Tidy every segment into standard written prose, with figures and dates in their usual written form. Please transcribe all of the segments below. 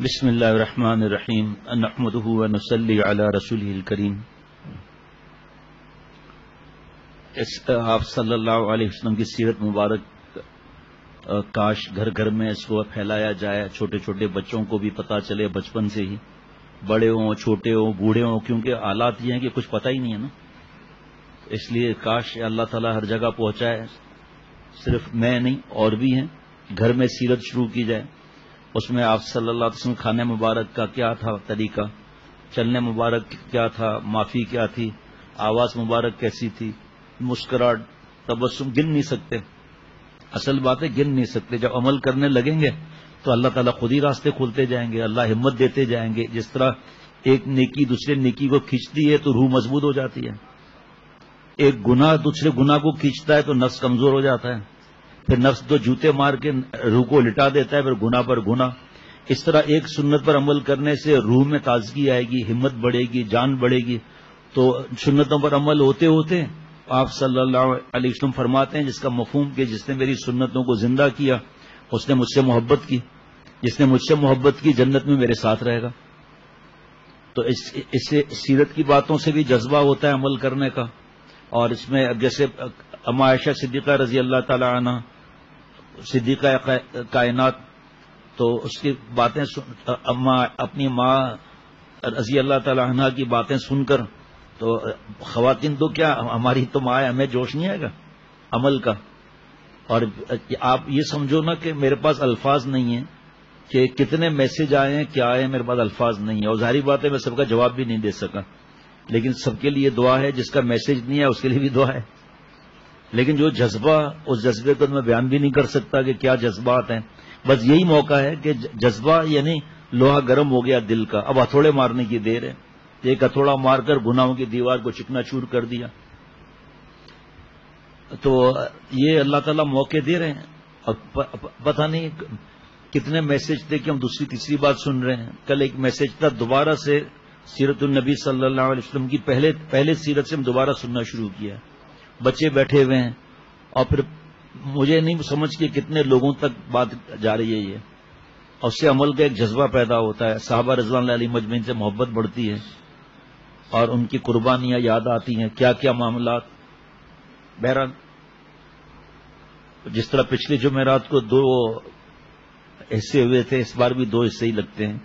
بسم اللہ الرحمن الرحیم نحمده ونصلی علی رسوله الکریم. آپ صلی اللہ علیہ وسلم کی سیرت مبارک کاش گھر گھر میں اس کو پھیلایا جائے، چھوٹے چھوٹے بچوں کو بھی پتہ چلے بچپن سے ہی، بڑے ہوں چھوٹے ہوں بوڑھے ہوں، کیونکہ حالات یہ ہیں کہ کچھ پتہ ہی نہیں ہے نا. اس لیے کاش اللہ تعالیٰ ہر جگہ پہنچائے، صرف میں نہیں اور بھی ہیں. گھر میں سیرت شروع کی جائے، اس میں آپ صلی اللہ علیہ وسلم کھانے مبارک کا کیا تھا طریقہ، چلنے مبارک کیا تھا، معافی کیا تھی، آواز مبارک کیسی تھی، مسکراہٹ، تبسم، گن نہیں سکتے. اصل بات ہے گن نہیں سکتے. جب عمل کرنے لگیں گے تو اللہ تعالیٰ خود ہی راستے کھولتے جائیں گے، اللہ ہمت دیتے جائیں گے. جس طرح ایک نیکی دوسرے نیکی کو کھینچتی ہے تو روح مضبوط ہو جاتی ہے، ایک گناہ دوسرے گناہ کو کھینچتا ہے تو نفس کمزور ہو جاتا ہے، پھر نفس دو جوتے مار کے روح کو لٹا دیتا ہے، پھر گناہ پر گناہ. اس طرح ایک سنت پر عمل کرنے سے روح میں تازگی آئے گی، ہمت بڑھے گی، جان بڑھے گی. تو سنتوں پر عمل ہوتے ہوتے آپ صلی اللہ علیہ وسلم فرماتے ہیں جس کا مفہوم کہ جس نے میری سنتوں کو زندہ کیا اس نے مجھ سے محبت کی، جس نے مجھ سے محبت کی جنت میں میرے ساتھ رہے گا. تو اس سے سیرت کی باتوں سے بھی جذبہ ہوتا ہے عمل کرنے کا. اور اس میں اب جیسے اما عائشہ صدیقہ رضی اللہ تعالی عنہ صدیقہ کائنات، تو اس کی باتیں اپنی ماں رضی اللہ تعالی عنہ کی باتیں سن کر تو خواتین تو کیا ہماری تو ماں ہے، ہمیں جوش نہیں آئے گا عمل کا. اور آپ یہ سمجھو نا کہ میرے پاس الفاظ نہیں ہیں کہ کتنے میسج آئے ہیں، کیا آئے ہیں، میرے پاس الفاظ نہیں ہے. اور ظاہری بات ہے میں سب کا جواب بھی نہیں دے سکا، لیکن سب کے لیے دعا ہے. جس کا میسج نہیں ہے اس کے لیے بھی دعا ہے. لیکن جو جذبہ، اس جذبے کو میں بیان بھی نہیں کر سکتا کہ کیا جذبات ہیں. بس یہی موقع ہے کہ جذبہ یعنی لوہا گرم ہو گیا دل کا، اب ہتھوڑے مارنے کی دیر ہے. ایک ہتھوڑا مار کر گناہوں کی دیوار کو چکنا چور کر دیا. تو یہ اللہ تعالیٰ موقع دے رہے ہیں. اب پتہ نہیں کتنے میسج تھے کہ ہم دوسری تیسری بات سن رہے ہیں. کل ایک میسج تھا دوبارہ سے سیرت النبی صلی اللہ علیہ وسلم کی پہلے سیرت سے ہم دوبارہ سننا شروع کیا. بچے بیٹھے ہوئے ہیں اور پھر مجھے نہیں سمجھ کے کتنے لوگوں تک بات جا رہی ہے یہ، اور اس سے عمل کا ایک جذبہ پیدا ہوتا ہے. صحابہ رضوان اللہ علیہم اجمعین سے محبت بڑھتی ہے اور ان کی قربانیاں یاد آتی ہیں، کیا کیا معاملات. بہرحال جس طرح پچھلی جمعرات کو 2 حصے ہوئے تھے، اس بار بھی 2 حصے ہی لگتے ہیں.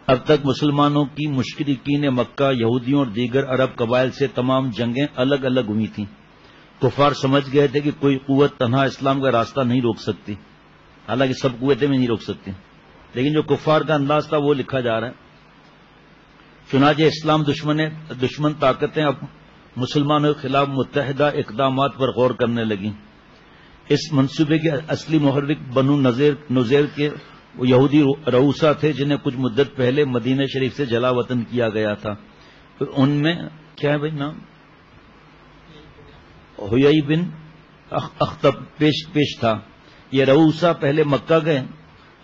اب تک مسلمانوں کی مشرکین مکہ، یہودیوں اور دیگر عرب قبائل سے تمام جنگیں الگ الگ ہوئی تھیں. کفار سمجھ گئے تھے کہ کوئی قوت تنہا اسلام کا راستہ نہیں روک سکتی، حالانکہ سب قوتیں بھی نہیں روک سکتی، لیکن جو کفار کا انداز تھا وہ لکھا جا رہا ہے. چنانچہ اسلام دشمن طاقتیں اب مسلمانوں کے خلاف متحدہ اقدامات پر غور کرنے لگیں. اس منصوبے کے اصلی محرک بنو نذیر کے وہ یہودی رؤسا تھے جنہیں کچھ مدت پہلے مدینہ شریف سے جلا وطن کیا گیا تھا. ان میں کیا ہے بھائی نام، حیی بن اخطب پیش تھا. یہ رؤسا پہلے مکہ گئے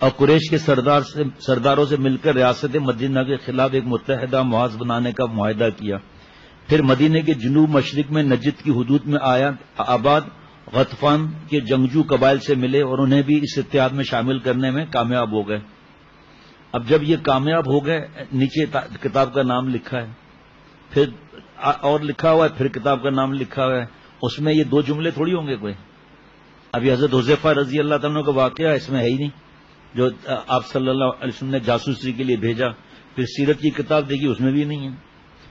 اور قریش کے سرداروں سے مل کر ریاست مدینہ کے خلاف ایک متحدہ محاذ بنانے کا معاہدہ کیا. پھر مدینہ کے جنوب مشرق میں نجد کی حدود میں آباد غطفان کے جنگجو قبائل سے ملے اور انہیں بھی اس اتحاد میں شامل کرنے میں کامیاب ہو گئے. اب جب یہ کامیاب ہو گئے، نیچے کتاب کا نام لکھا ہے، پھر اور لکھا ہوا ہے، پھر کتاب کا نام لکھا ہوا ہے. اس میں یہ 2 جملے تھوڑی ہوں گے کوئی. ابھی حضرت حذیفہ رضی اللہ تعالیٰ کا واقعہ اس میں ہے ہی نہیں، جو آپ صلی اللہ علیہ وسلم نے جاسوسی کے لیے بھیجا. پھر سیرت کی کتاب دیکھی، اس میں بھی نہیں ہے.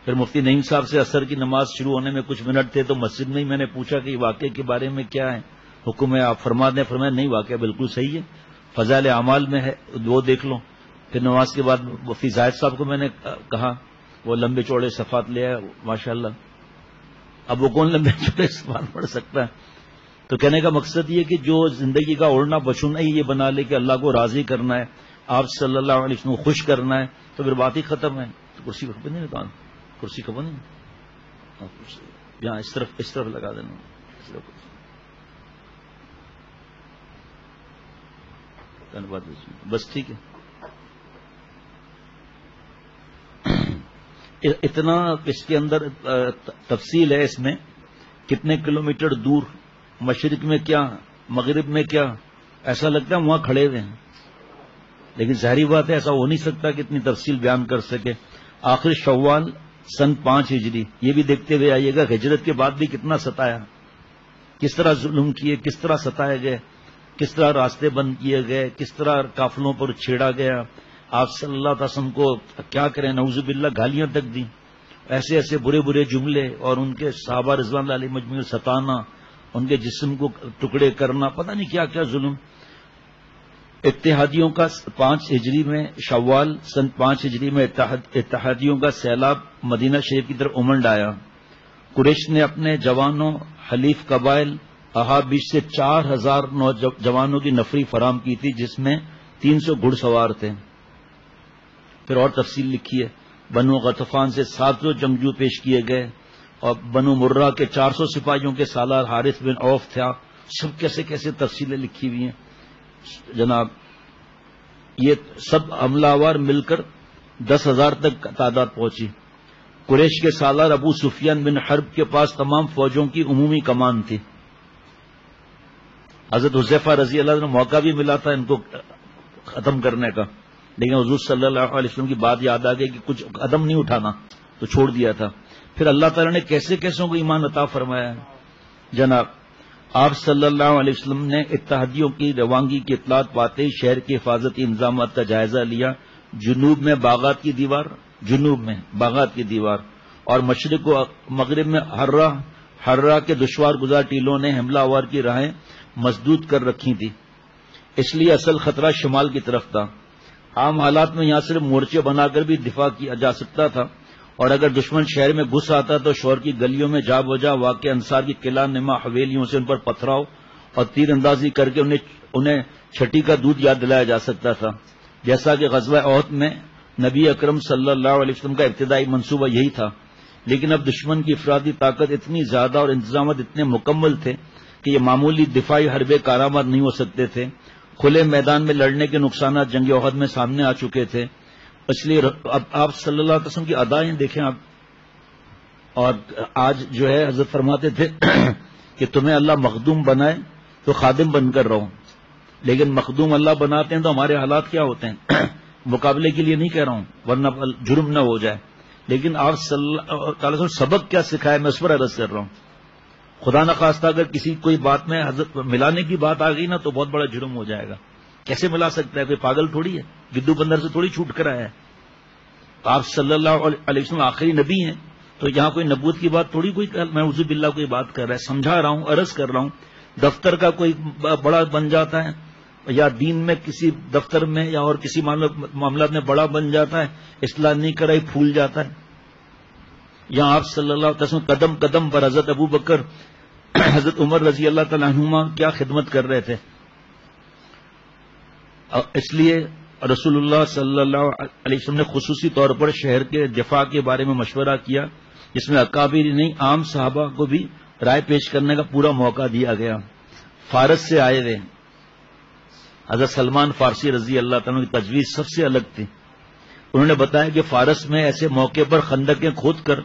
پھر مفتی نعیم صاحب سے عصر کی نماز شروع ہونے میں کچھ منٹ تھے تو مسجد میں ہی میں نے پوچھا کہ واقعے کے بارے میں کیا ہے، حکم ہے آپ فرما دیں. فرمایا نہیں، واقعہ بالکل صحیح ہے، فضائل اعمال میں ہے، وہ دیکھ لو. پھر نماز کے بعد مفتی زاہد صاحب کو میں نے کہا، وہ لمبے چوڑے صفحات لے آئے ماشاءاللہ. اب وہ کون لمبے چوڑے صفحات پڑھ سکتا ہے؟ تو کہنے کا مقصد یہ کہ جو زندگی کا اڑنا بچونا ہی یہ بنا لے کہ اللہ کو راضی کرنا ہے، آپ صلی اللہ علیہ وسلم کو خوش کرنا ہے، تو پھر بات ہی ختم ہے. تو کرسی خبر نہیں نکال، کرسی خبر نہیں، یہاں اس طرف لگا دینا. بس ٹھیک ہے. اتنا اس کے اندر تفصیل ہے اس میں، کتنے کلومیٹر دور، مشرق میں کیا، مغرب میں کیا، ایسا لگتا ہے وہاں کھڑے ہوئے ہیں. لیکن ظاہری بات ہے ایسا ہو نہیں سکتا کہ اتنی تفصیل بیان کر سکے. آخر شوال سن 5 ہجری، یہ بھی دیکھتے ہوئے آئیے گا ہجرت کے بعد بھی کتنا ستایا، کس طرح ظلم کیے، کس طرح ستائے گئے، کس طرح راستے بند کیے گئے، کس طرح قافلوں پر چھیڑا گیا. آپ صلی اللہ علیہ وسلم کو کیا کریں، نعوذ باللہ گالیاں تک دی، ایسے ایسے برے برے جملے، اور ان کے صحابہ رضوان اللہ علیہ مجمعین ستانا، ان کے جسم کو ٹکڑے کرنا، پتہ نہیں کیا کیا ظلم. اتحادیوں کا 5 ہجری میں شوال سن 5 ہجری میں اتحادیوں کا سیلاب مدینہ شریف کی طرف امنڈ آیا. قریش نے اپنے جوانوں، حلیف قبائل احابیش سے 4000 نوجوانوں کی نفری فراہم کی تھی، جس میں 300 گھڑ سوار تھے. پھر اور تفصیل لکھی ہے. بنو غطفان سے 700 جنگجو پیش کیے گئے، اور بنو مرہ کے 400 سپاہیوں کے سالار حارث بن عوف تھا. سب کیسے کیسے تفصیلیں لکھی ہوئی ہیں جناب. یہ سب حملہ آور مل کر 10,000 تک تعداد پہنچی. قریش کے سالار ابو سفیان بن حرب کے پاس تمام فوجوں کی عمومی کمان تھی. حضرت حذیفہ رضی اللہ عنہ موقع بھی ملا تھا ان کو ختم کرنے کا، لیکن حضور صلی اللہ علیہ وسلم کی بات یاد آ گئی کہ کچھ قدم نہیں اٹھانا، تو چھوڑ دیا تھا. پھر اللہ تعالیٰ نے کیسے کیسوں کو ایمان عطا فرمایا ہے جناب. آپ صلی اللہ علیہ وسلم نے اتحادیوں کی روانگی کی اطلاعات پاتے ہی شہر کے حفاظتی انتظامات کا جائزہ لیا. جنوب میں باغات کی دیوار اور مشرق و مغرب میں ہررا کے دشوار گزار ٹیلوں نے حملہ آور کی راہیں مسدود کر رکھی تھی، اس لیے اصل خطرہ شمال کی طرف تھا. عام حالات میں یہاں صرف مورچے بنا کر بھی دفاع کیا جا سکتا تھا، اور اگر دشمن شہر میں گھس آتا تو شہر کی گلیوں میں جا بجا واقع انصار کی قلعہ نما حویلیوں سے ان پر پتھراؤ اور تیر اندازی کر کے انہیں چھٹی کا دودھ یاد دلایا جا سکتا تھا. جیسا کہ غزوہ احد میں نبی اکرم صلی اللہ علیہ وسلم کا ابتدائی منصوبہ یہی تھا، لیکن اب دشمن کی افرادی طاقت اتنی زیادہ اور انتظامات اتنے مکمل تھے کہ یہ معمولی دفاعی حربے کارآمد نہیں ہو سکتے تھے. کھلے میدان میں لڑنے کے نقصانات جنگ احد میں سامنے آ چکے تھے. اس لیے اب آپ صلی اللہ علیہ وسلم کی ادائیں دیکھیں آپ. اور آج جو ہے حضرت فرماتے تھے کہ تمہیں اللہ مخدوم بنائے تو خادم بن کر رہو، لیکن مخدوم اللہ بناتے ہیں تو ہمارے حالات کیا ہوتے ہیں. مقابلے کے لیے نہیں کہہ رہا ہوں ورنہ جرم نہ ہو جائے، لیکن آپ صلی اللہ تعالی وسلم سبق کیا سکھایا میں اس پر عرض کر رہا ہوں. خدا نخواستہ اگر کسی کوئی بات میں حضرت ملانے کی بات آ گئی نا تو بہت بڑا جرم ہو جائے گا. کیسے ملا سکتا ہے؟ کوئی پاگل تھوڑی ہے، گدو بندر سے تھوڑی چھوٹ کر آیا ہے. آپ صلی اللہ علیہ وسلم آخری نبی ہیں، تو یہاں کوئی نبوت کی بات تھوڑی کوئی میں اعوذ باللہ کوئی بات کر رہا ہے. سمجھا رہا ہوں، عرض کر رہا ہوں. دفتر کا کوئی بڑا بن جاتا ہے، یا دین میں کسی دفتر میں یا اور کسی معاملات میں بڑا بن جاتا ہے، اصلاح نہیں کرائی پھول جاتا ہے. یہاں آپ صلی اللہ علیہ وسلم قدم قدم پر حضرت ابو بکر، حضرت عمر رضی اللہ تعالیٰ عنہما کیا خدمت کر رہے تھے. اس لیے رسول اللہ صلی اللہ علیہ وسلم نے خصوصی طور پر شہر کے دفاع کے بارے میں مشورہ کیا، جس میں اکابر نہیں عام صحابہ کو بھی رائے پیش کرنے کا پورا موقع دیا گیا. فارس سے آئے ہوئے حضرت سلمان فارسی رضی اللہ تعالیٰ کی تجویز سب سے الگ تھی. انہوں نے بتایا کہ فارس میں ایسے موقع پر خندقیں کھود کر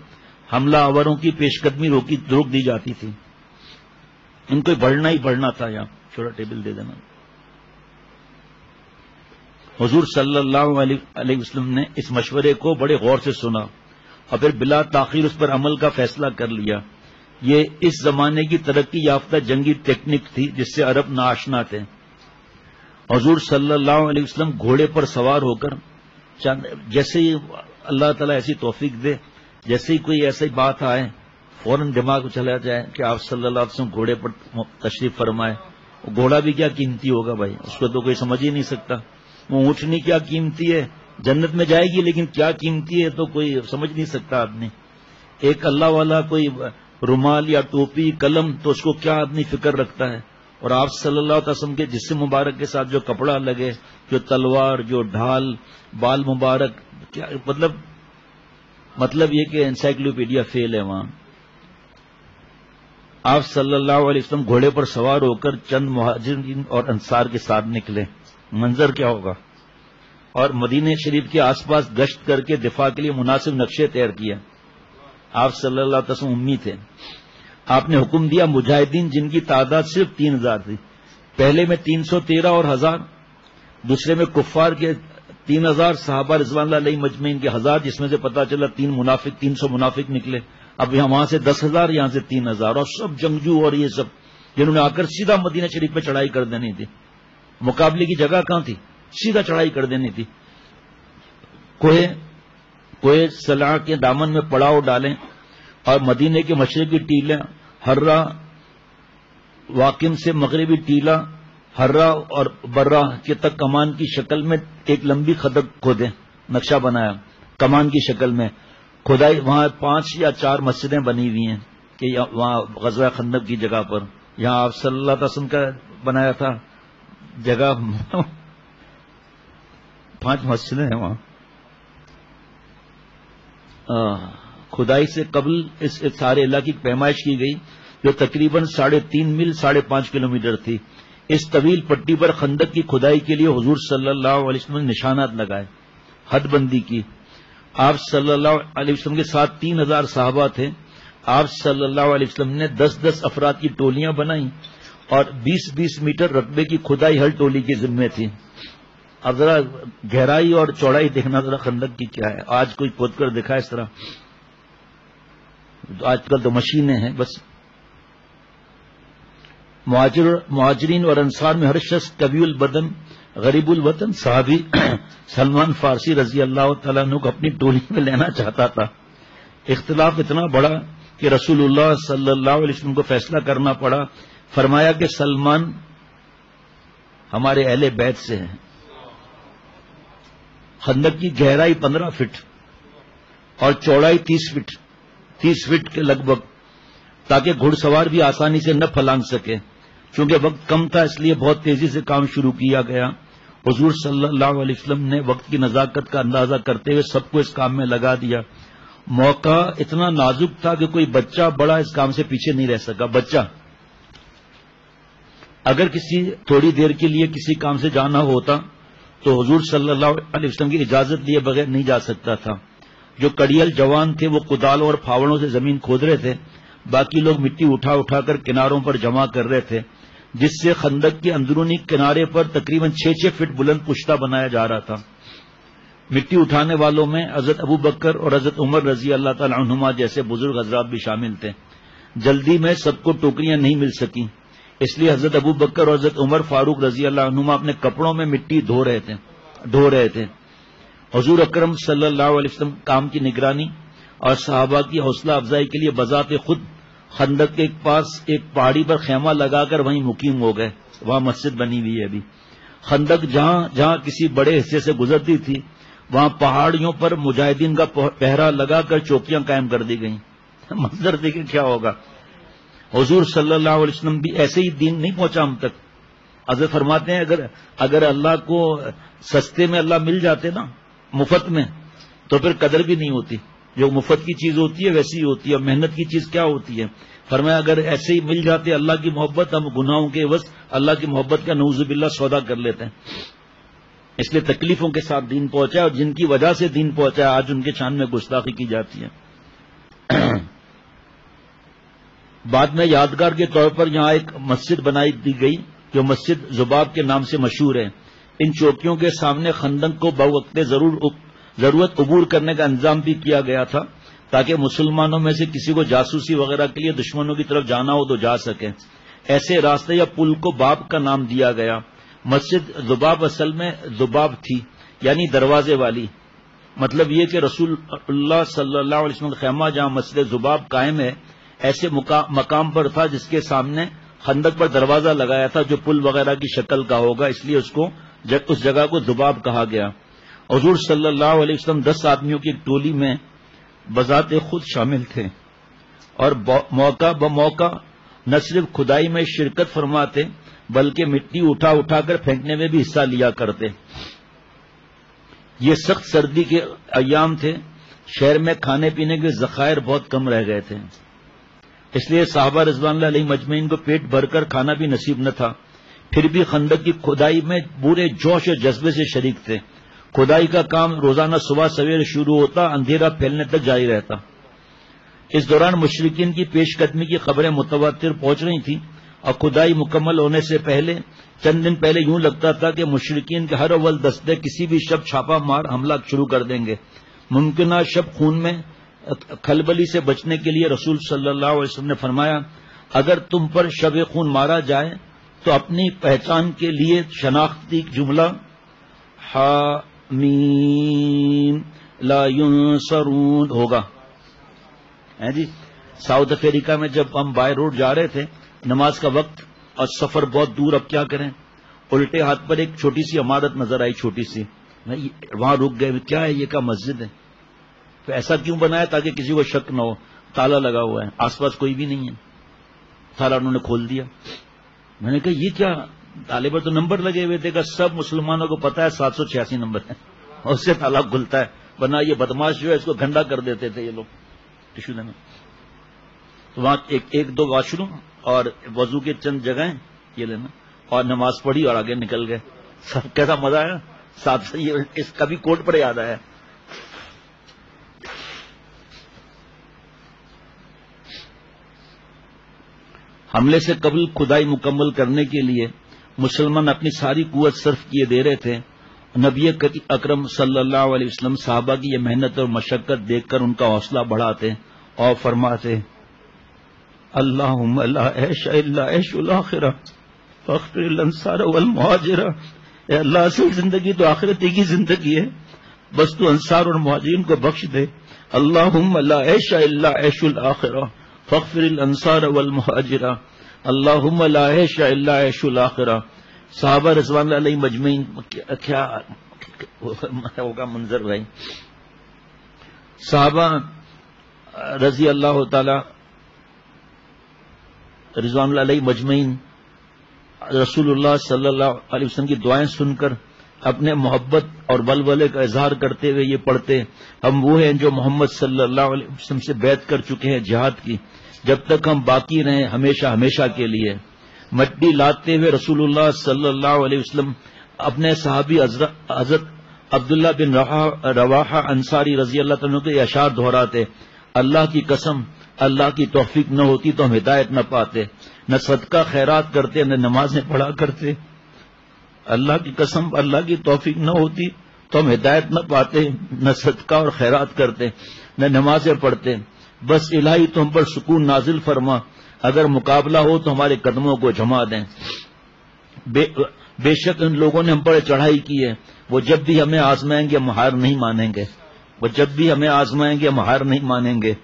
حملہ آوروں کی پیش قدمی روک دی جاتی تھی. ان کو بڑھنا ہی بڑھنا تھا. یہاں چھوٹا ٹیبل دے دینا. حضور صلی اللہ علیہ وسلم نے اس مشورے کو بڑے غور سے سنا اور پھر بلا تاخیر اس پر عمل کا فیصلہ کر لیا. یہ اس زمانے کی ترقی یافتہ جنگی ٹیکنیک تھی جس سے عرب ناآشنا تھے. حضور صلی اللہ علیہ وسلم گھوڑے پر سوار ہو کر جیسے ہی اللہ تعالیٰ ایسی توفیق دے، جیسے ہی کوئی ایسی بات آئے فوراً دماغ چلا جائے کہ آپ صلی اللہ علیہ وسلم گھوڑے پر تشریف فرمائے. گھوڑا بھی کیا قیمتی ہوگا بھائی، اس کو تو کوئی سمجھ ہی نہیں سکتا. وہ اونٹنی کیا قیمتی ہے، جنت میں جائے گی لیکن کیا قیمتی ہے تو کوئی سمجھ نہیں سکتا آدمی. ایک اللہ والا کوئی رومال یا ٹوپی قلم تو اس کو کیا آدمی فکر رکھتا ہے. اور آپ صلی اللہ علیہ وسلم کے جسم مبارک کے ساتھ جو کپڑا لگے، جو تلوار، جو ڈھال، بال مبارک، کیا مطلب یہ کہ انسائکلوپیڈیا فیل ہے وہاں. آپ صلی اللہ علیہ وسلم گھوڑے پر سوار ہو کر چند مہاجرین اور انصار کے ساتھ نکلے. منظر کیا ہوگا. اور مدینہ شریف کے آس پاس گشت کر کے دفاع کے لیے مناسب نقشے تیار کیا. آپ صلی اللہ علیہ وسلم امی تھے. آپ نے حکم دیا مجاہدین جن کی تعداد صرف 3000 تھی، پہلے میں 313 اور 1000، دوسرے میں کفار کے 3000 صحابہ رضوان اللہ علیہ مجمعین کے 1000، جس میں سے پتا چلا 300 منافق نکلے. اب وہاں سے 10,000، یہاں سے 3,000، اور سب جنگجو اور یہ سب جنہوں نے آ کر سیدھا مدینہ شریف پہ چڑھائی کر دینی تھی. مقابلے کی جگہ کہاں تھی؟ سیدھا چڑھائی کر دینی تھی. کوہ سلا کے دامن میں پڑاؤ ڈالیں اور مدینے کے مشرقی ٹیلے ہررا، واقم سے مغربی ٹیلا ہررا اور برا کے تک کمان کی شکل میں ایک لمبی خندق کھودیں. نقشہ بنایا کمان کی شکل میں کھدائی. وہاں 5 یا 4 مسجدیں بنی ہوئی ہیں کہ وہاں غزوہ خندق کی جگہ پر. یہاں آپ صلی اللہ علیہ وسلم کا بنایا تھا جگہ 5 مسجدیں ہیں وہاں. کھدائی سے قبل اس سارے علاقے کی پیمائش کی گئی جو تقریباً 3.5 میل 5.5 کلومیٹر تھی. اس طویل پٹی پر خندق کی کھدائی کے لیے حضور صلی اللہ علیہ وسلم نے نشانات لگائے، حد بندی کی. آپ صلی اللہ علیہ وسلم کے ساتھ 3,000 صحابہ تھے. آپ صلی اللہ علیہ وسلم نے 10 افراد کی ٹولیاں بنائیں اور 20 میٹر رقبے کی کھدائی ہر ٹولی کے ذمے تھی. اب ذرا گہرائی اور چوڑائی دیکھنا ذرا خندق کی کیا ہے. آج کوئی کھود کر دکھا اس طرح، آج کل تو مشینیں ہیں بس. مہاجرین اور انصار میں ہر شخص قوی البدن غریب الوطن صحابی سلمان فارسی رضی اللہ تعالیٰ عنہ کو اپنی ٹولی میں لینا چاہتا تھا. اختلاف اتنا بڑا کہ رسول اللہ صلی اللہ علیہ وسلم کو فیصلہ کرنا پڑا. فرمایا کہ سلمان ہمارے اہل بیت سے ہیں. خندق کی گہرائی 15 فٹ اور چوڑائی 30 فٹ کے لگ بھگ، تاکہ گھڑ سوار بھی آسانی سے نہ پھلانگ سکے. چونکہ وقت کم تھا اس لیے بہت تیزی سے کام شروع کیا گیا. حضور صلی اللہ علیہ وسلم نے وقت کی نزاکت کا اندازہ کرتے ہوئے سب کو اس کام میں لگا دیا. موقع اتنا نازک تھا کہ کوئی بچہ بڑا اس کام سے پیچھے نہیں رہ سکا. بچہ اگر کسی تھوڑی دیر کے لیے کسی کام سے جانا ہوتا تو حضور صلی اللہ علیہ وسلم کی اجازت لیے بغیر نہیں جا سکتا تھا. جو کڑیل جوان تھے وہ کدالوں اور پھاوڑوں سے زمین کھود رہے تھے، باقی لوگ مٹی اٹھا کر کناروں پر جمع کر رہے تھے، جس سے خندق کے اندرونی کنارے پر تقریباً 6 فٹ بلند پشتہ بنایا جا رہا تھا. مٹی اٹھانے والوں میں حضرت ابو بکر اور حضرت عمر رضی اللہ تعالی عنہما جیسے بزرگ حضرات بھی شامل تھے. جلدی میں سب کو ٹوکریاں نہیں مل سکیں، اس لیے حضرت ابو بکر اور حضرت عمر فاروق رضی اللہ عنہما اپنے کپڑوں میں مٹی ڈھو رہے تھے. حضور اکرم صلی اللہ علیہ وسلم کام کی نگرانی اور صحابہ کی حوصلہ افزائی کے لیے بذات خود خندق کے پاس ایک پہاڑی پر خیمہ لگا کر وہیں مقیم ہو گئے. وہاں مسجد بنی ہوئی ہے ابھی. خندق جہاں کسی بڑے حصے سے گزرتی تھی وہاں پہاڑیوں پر مجاہدین کا پہرا لگا کر چوکیاں قائم کر دی گئیں. منظر دیکھیں کیا ہوگا. حضور صلی اللہ علیہ وسلم بھی ایسے ہی دین نہیں پہنچا ہم تک. حضرت فرماتے ہیں اگر اللہ کو سستے میں اللہ مل جاتے نا، مفت میں، تو پھر قدر بھی نہیں ہوتی. جو مفت کی چیز ہوتی ہے ویسی ہی ہوتی ہے. محنت کی چیز کیا ہوتی ہے؟ فرمایا اگر ایسے ہی مل جاتے اللہ کی محبت، ہم گناہوں کے عوض اللہ کی محبت کا نعوذ باللہ سودا کر لیتے ہیں. اس لیے تکلیفوں کے ساتھ دین پہنچا، اور جن کی وجہ سے دین پہنچا آج ان کے شان میں گستاخی کی جاتی ہے. بعد میں یادگار کے طور پر یہاں ایک مسجد بنائی دی گئی جو مسجد ذباب کے نام سے مشہور ہے. ان چوکیوں کے سامنے خندق کو بوقت ضرورت عبور کرنے کا انتظام بھی کیا گیا تھا تاکہ مسلمانوں میں سے کسی کو جاسوسی وغیرہ کے لیے دشمنوں کی طرف جانا ہو تو جا سکے. ایسے راستے یا پل کو باب کا نام دیا گیا. مسجد ذباب اصل میں ذباب تھی، یعنی دروازے والی. مطلب یہ کہ رسول اللہ صلی اللہ علیہ وسلم کا خیمہ جہاں مسجد ذباب قائم ہے ایسے مقام پر تھا جس کے سامنے خندق پر دروازہ لگایا تھا جو پل وغیرہ کی شکل کا ہوگا، اس لیے اس جگہ کو ذباب کہا گیا. حضور صلی اللہ علیہ وسلم 10 آدمیوں کی ایک ٹولی میں بذات خود شامل تھے اور موقع بموقع نہ صرف کھدائی میں شرکت فرماتے بلکہ مٹی اٹھا کر پھینکنے میں بھی حصہ لیا کرتے. یہ سخت سردی کے ایام تھے، شہر میں کھانے پینے کے ذخائر بہت کم رہ گئے تھے، اس لیے صحابہ رضوان اللہ علیہ مجمعین کو پیٹ بھر کر کھانا بھی نصیب نہ تھا. پھر بھی خندق کی کھدائی میں پورے جوش اور جذبے سے شریک تھے. کھدائی کا کام روزانہ صبح سویرے شروع ہوتا، اندھیرا پھیلنے تک جاری رہتا. اس دوران مشرکین کی پیش قدمی کی خبریں متواتر پہنچ رہی تھیں. اور کھدائی مکمل ہونے سے پہلے چند دن پہلے یوں لگتا تھا کہ مشرکین کے ہر اول دستے کسی بھی شب چھاپا مار حملہ شروع کر دیں گے. ممکنہ شب خون میں کھلبلی سے بچنے کے لیے رسول صلی اللہ علیہ وسلم نے فرمایا اگر تم پر شب خون مارا جائے تو اپنی پہچان کے لیے شناختی جملہ حامیم لا ینصرون ہوگا. جی ساؤتھ افریقہ میں جب ہم بائی روڈ جا رہے تھے نماز کا وقت اور سفر بہت دور, اب کیا کریں, الٹے ہاتھ پر ایک چھوٹی سی عمارت نظر آئی, چھوٹی سی, وہاں رک گئے, کیا ہے یہ, کا مسجد ہے. تو ایسا کیوں بنایا تاکہ کسی کو شک نہ ہو, تالا لگا ہوا ہے, آس پاس کوئی بھی نہیں ہے, تالا انہوں نے کھول دیا. میں نے کہا یہ کیا, تالے پر تو نمبر لگے ہوئے تھے, کہ سب مسلمانوں کو پتا ہے 786 نمبر ہے, اور اس سے تالا کھلتا ہے, ورنہ یہ بدماش جو ہے اس کو گھنڈا کر دیتے تھے یہ لوگ ٹشو دینا. تو وہاں ایک دو واش روم اور وضو کے چند جگہیں یہ لینا, اور نماز پڑھی اور آگے نکل گئے. سب کیسا مزہ آیا, ساتھ اس کبھی کوٹ پر یاد آیا. حملے سے قبل کھدائی مکمل کرنے کے لیے مسلمان اپنی ساری قوت صرف کیے دے رہے تھے. نبی اکرم صلی اللہ علیہ وسلم صحابہ کی یہ محنت اور مشقت دیکھ کر ان کا حوصلہ بڑھاتے اور فرماتے اللہم لا عیش الا عیش الاخرہ فاغفر الانصار والمہاجرہ. اے اللہ, اصل زندگی تو آخرت کی زندگی ہے, بس تو انصار اور مہاجرین کو بخش دے. اللہم لا عیش الا عیش الاخرہ فاغفر الانصار والمہاجرہ. اللہم لا عیش الا عیش الاخرہ. صحابہ رضوان اللہ علیہ مجمعین, کیا ہوگا منظر بھائی. صحابہ رضی اللہ تعالی رضوان اللہ علیہ مجمعین رسول اللہ صلی اللہ علیہ وسلم کی دعائیں سن کر اپنے محبت اور ولولے کا اظہار کرتے ہوئے یہ پڑھتے ہم وہ ہیں جو محمد صلی اللہ علیہ وسلم سے بیعت کر چکے ہیں جہاد کی, جب تک ہم باقی رہیں ہمیشہ ہمیشہ کے لیے. مٹی لاتے ہوئے رسول اللہ صلی اللہ علیہ وسلم اپنے صحابی حضرت عبداللہ بن رواحہ انصاری رضی اللہ عنہ کے اشعار دہراتے اللہ کی قسم اللہ کی توفیق نہ ہوتی تو ہم ہدایت نہ پاتے, نہ صدقہ خیرات کرتے نہ نمازیں پڑھا کرتے. اللہ کی قسم اللہ کی توفیق نہ ہوتی تو ہم ہدایت نہ پاتے, نہ صدقہ اور خیرات کرتے نہ نمازیں پڑھتے. بس الہی تم پر سکون نازل فرما, اگر مقابلہ ہو تو ہمارے قدموں کو جما دیں. بے شک ان لوگوں نے ہم پر چڑھائی کی ہے, وہ جب بھی ہمیں آزمائیں گے ہم ہار نہیں مانیں گے, وہ جب بھی ہمیں آزمائیں گے ہم ہار نہیں مانیں گے.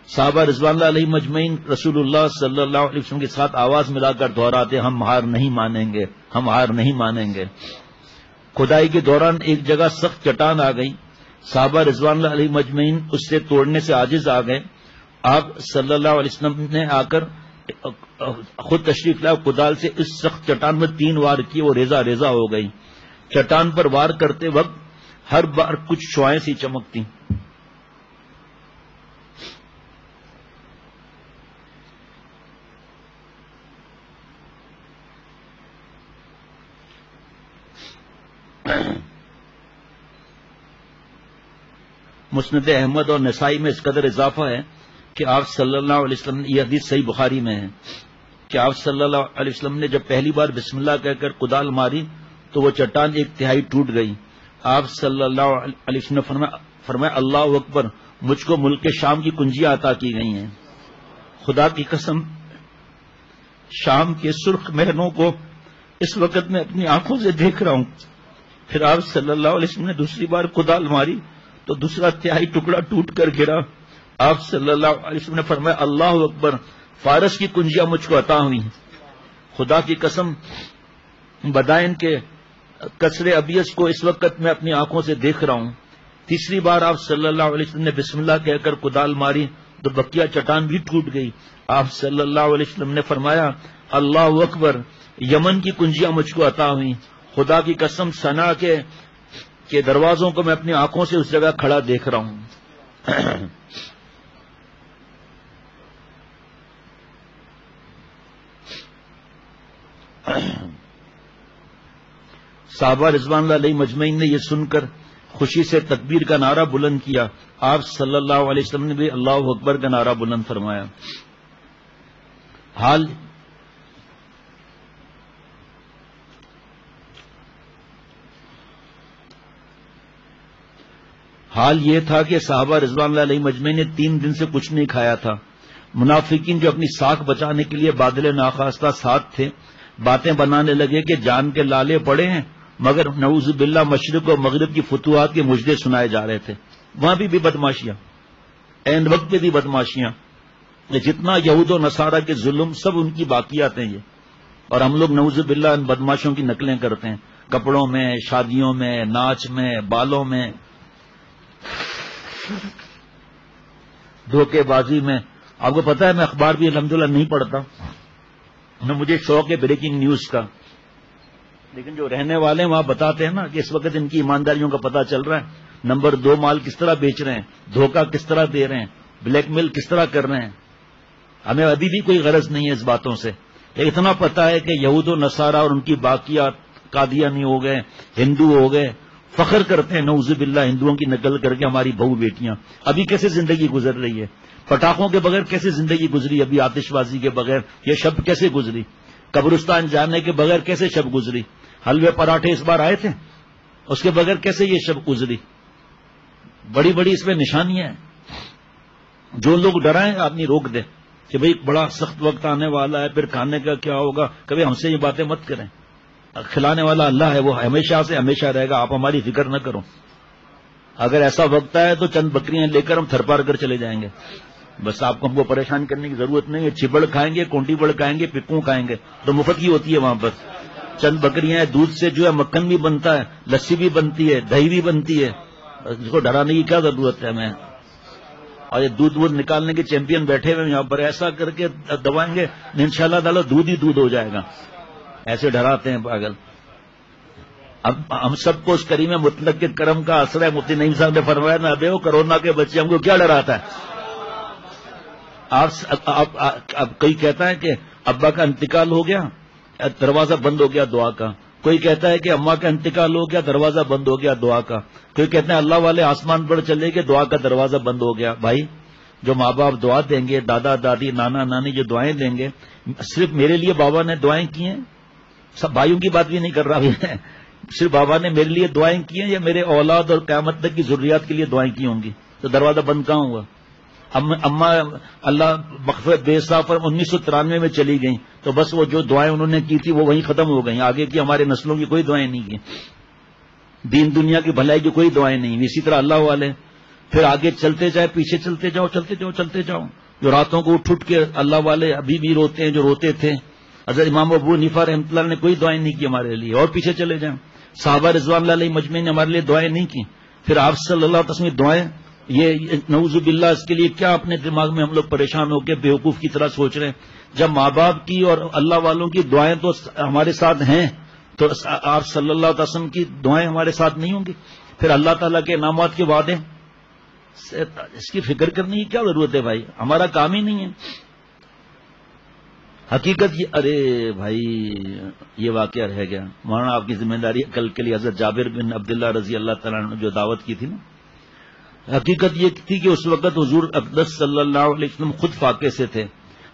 صحابہ رضوان اللہ علیہ مجمعین رسول اللہ صلی اللہ علیہ وسلم کے ساتھ آواز ملا کر دہراتے ہم ہار نہیں مانیں گے, ہم ہار نہیں مانیں گے. کھدائی کے دوران ایک جگہ سخت چٹان آ گئی, صحابہ رضوان اللہ علیہ مجمعین اس سے توڑنے سے عاجز آ گئے. آپ صلی اللہ علیہ وسلم نے آ کر خود تشریف لائے, کدال سے اس سخت چٹان میں 3 وار کیے, وہ ریزہ ریزہ ہو گئی. چٹان پر وار کرتے وقت ہر بار کچھ شعائیں سی چمکتی. مسند احمد اور نسائی میں اس قدر اضافہ ہے کہ آپ صلی اللہ علیہ وسلم یہ حدیث صحیح بخاری میں ہے کہ آپ صلی اللہ علیہ وسلم نے جب پہلی بار بسم اللہ کہہ کر کدال ماری تو وہ چٹان 1/3 ٹوٹ گئی. آپ صلی اللہ علیہ وسلم نے فرمایا اللہ اکبر, مجھ کو ملک شام کی کنجیاں عطا کی گئی ہیں. خدا کی قسم شام کے سرخ مہروں کو اس وقت میں اپنی آنکھوں سے دیکھ رہا ہوں. پھر آپ صلی اللہ علیہ وسلم نے دوسری بار کدال ماری تو دوسرا 1/3 ٹکڑا ٹوٹ کر گرا. آپ صلی اللہ علیہ وسلم نے فرمایا اللہ اکبر, فارس کی کنجیاں مجھ کو عطا ہوئی. خدا کی قسم بدائن کے کسرے ابیض کو اس وقت میں اپنی آنکھوں سے دیکھ رہا ہوں. تیسری بار آپ صلی اللہ علیہ وسلم نے بسم اللہ کہہ کر کدال ماری تو بقیہ چٹان بھی ٹوٹ گئی. آپ صلی اللہ علیہ وسلم نے فرمایا اللہ اکبر, یمن کی کنجیاں مجھ کو عطا ہوئی. خدا کی قسم صنعا کے دروازوں کو میں اپنی آنکھوں سے اس جگہ کھڑا دیکھ رہا ہوں. صحابہ رضوان اللہ علیہ مجمعین نے یہ سن کر خوشی سے تکبیر کا نعرہ بلند کیا. آپ صلی اللہ علیہ وسلم نے بھی اللہ اکبر کا نعرہ بلند فرمایا. حال حال یہ تھا کہ صحابہ رضوان اللہ علیہ مجمعین نے 3 دن سے کچھ نہیں کھایا تھا. منافقین جو اپنی ساکھ بچانے کے لیے بادل ناخواستہ ساتھ تھے باتیں بنانے لگے کہ جان کے لالے پڑے ہیں، مگر نعوذ باللہ مشرق و مغرب کی فتوحات کے مجدے سنائے جا رہے تھے. وہاں بھی بدماشیاں، عین وقت پہ بھی بدماشیاں. جتنا یہود و نصارہ کے ظلم سب ان کی باقیات ہیں یہ، اور ہم لوگ نعوذ باللہ ان بدماشوں کی نقلیں کرتے ہیں، کپڑوں میں، شادیوں میں، ناچ میں، بالوں میں، دھوکے بازی میں. آپ کو پتا ہے میں اخبار بھی الحمدللہ نہیں پڑھتا، مجھے شوق ہے بریکنگ نیوز کا، لیکن جو رہنے والے ہیں وہاں بتاتے ہیں نا کہ اس وقت ان کی ایمانداریوں کا پتہ چل رہا ہے. نمبر 2 مال کس طرح بیچ رہے ہیں، دھوکہ کس طرح دے رہے ہیں، بلیک میل کس طرح کر رہے ہیں. ہمیں ابھی بھی کوئی غرض نہیں ہے اس باتوں سے. اتنا پتا ہے کہ یہود و نصارہ اور ان کی باقیات قادیانی ہو گئے، ہندو ہو گئے، فخر کرتے ہیں نعوذ باللہ ہندوؤں کی نقل کر کے ہماری بہو بیٹیاں. ابھی کیسے زندگی گزر رہی ہے، پٹاخوں کے بغیر کیسے زندگی گزری، ابھی آتش بازی کے بغیر یہ شب کیسے گزری، قبرستان جانے کے بغیر کیسے شب گزری، حلوے پراٹھے اس بار آئے تھے اس کے بغیر کیسے یہ شب گزری. بڑی بڑی اس میں نشانیاں ہیں. جو لوگ ڈرائیں آدمی روک دے کہ بھئی بڑا سخت وقت آنے والا ہے، پھر کھانے کا کیا ہوگا. کبھی ہم سے یہ باتیں مت کریں. کھلانے والا اللہ ہے، وہ ہمیشہ سے ہمیشہ رہے گا، آپ ہماری فکر نہ کرو. اگر ایسا وقت آئے تو چند بکریاں لے کر ہم تھر پار کر چلے جائیں گے. بس آپ کو ہم کو پریشان کرنے کی ضرورت نہیں ہے. چبڑ کھائیں گے، کونٹی بڑ کھائیں گے، پکوں کھائیں گے تو مفت کی ہوتی ہے وہاں پر. چند بکریاں ہیں، دودھ سے جو ہے مکھن بھی بنتا ہے، لسی بھی بنتی ہے، دہی بھی بنتی ہے. اس کو ڈرانے کی کیا ضرورت ہے ہمیں. اور یہ دودھ نکالنے کے چیمپئن بیٹھے ہوئے یہاں پر، ایسا کر کے دبائیں گے انشاءاللہ تعالی دودھ ہی دودھ ہو جائے گا. ایسے ڈراتے ہیں پاگل. اب ہم سب کو اس کریم مطلق کے کرم کا اثر ہے. مفتی نعیم صاحب نے فرمایا نا، ابے وہ کرونا کے بچے ہم کو کیا ڈراتا ہے. آپ کوئی کہتا ہے کہ ابا کا انتقال ہو گیا، دروازہ بند ہو گیا دعا کا. کوئی کہتا ہے کہ اماں کا انتقال ہو گیا، دروازہ بند ہو گیا دعا کا. کوئی کہتے ہیں اللہ والے آسمان پر چلے گئے، دعا کا دروازہ بند ہو گیا. بھائی جو ماں باپ دعا دیں گے، دادا دادی نانا نانی جو دعائیں دیں گے، صرف میرے لیے بابا نے دعائیں کی ہیں، سب بھائیوں کی بات بھی نہیں کر رہا ہے، صرف بابا نے میرے لیے دعائیں کی ہیں یا میرے اولاد اور قیامت تک کی ضروریات کے لیے دعائیں کی ہوں گی، تو دروازہ بند کہاں ہوا. اماں اللہ مغفرت بے صاف 1993 میں چلی گئیں، تو بس وہ جو دعائیں انہوں نے کی تھی وہ وہیں ختم ہو گئیں. آگے کی ہمارے نسلوں کی کوئی دعائیں نہیں کی، دین دنیا کی بھلائی کی کوئی دعائیں نہیں. اسی طرح اللہ والے پھر آگے چلتے جائے، پیچھے چلتے جاؤ چلتے جاؤ چلتے جاؤ. جو راتوں کو اٹھ کے اللہ والے ابھی بھی روتے ہیں، جو روتے تھے. حضرت امام ابو حنیفہ رحمۃ اللہ نے کوئی دعائیں نہیں کی ہمارے لیے. اور پیچھے چلے جائیں، صحابہ رضوان اللہ علیہ مجمعین نے ہمارے لیے دعائیں نہیں کی. پھر آپ صلی اللہ علیہ وسلم دعائیں، یہ نعوذ باللہ اس کے لیے کیا اپنے دماغ میں ہم لوگ پریشان ہو کے بیوقوف کی طرح سوچ رہے ہیں. جب ماں باپ کی اور اللہ والوں کی دعائیں تو ہمارے ساتھ ہیں، تو آپ صلی اللہ علیہ وسلم کی دعائیں ہمارے ساتھ نہیں ہوں گی. پھر اللہ تعالیٰ کے انعامات کے وعدے، اس کی فکر کرنے کی کیا ضرورت ہے بھائی، ہمارا کام ہی نہیں ہے. حقیقت یہ، ارے بھائی یہ واقعہ رہ گیا. مولانا آپ کی ذمہ داری کل کے لیے حضرت جابر بن عبداللہ رضی اللہ تعالیٰ عنہ جو دعوت کی تھی نا، حقیقت یہ تھی کہ اس وقت حضور اقدس صلی اللہ علیہ وسلم خود فاقے سے تھے،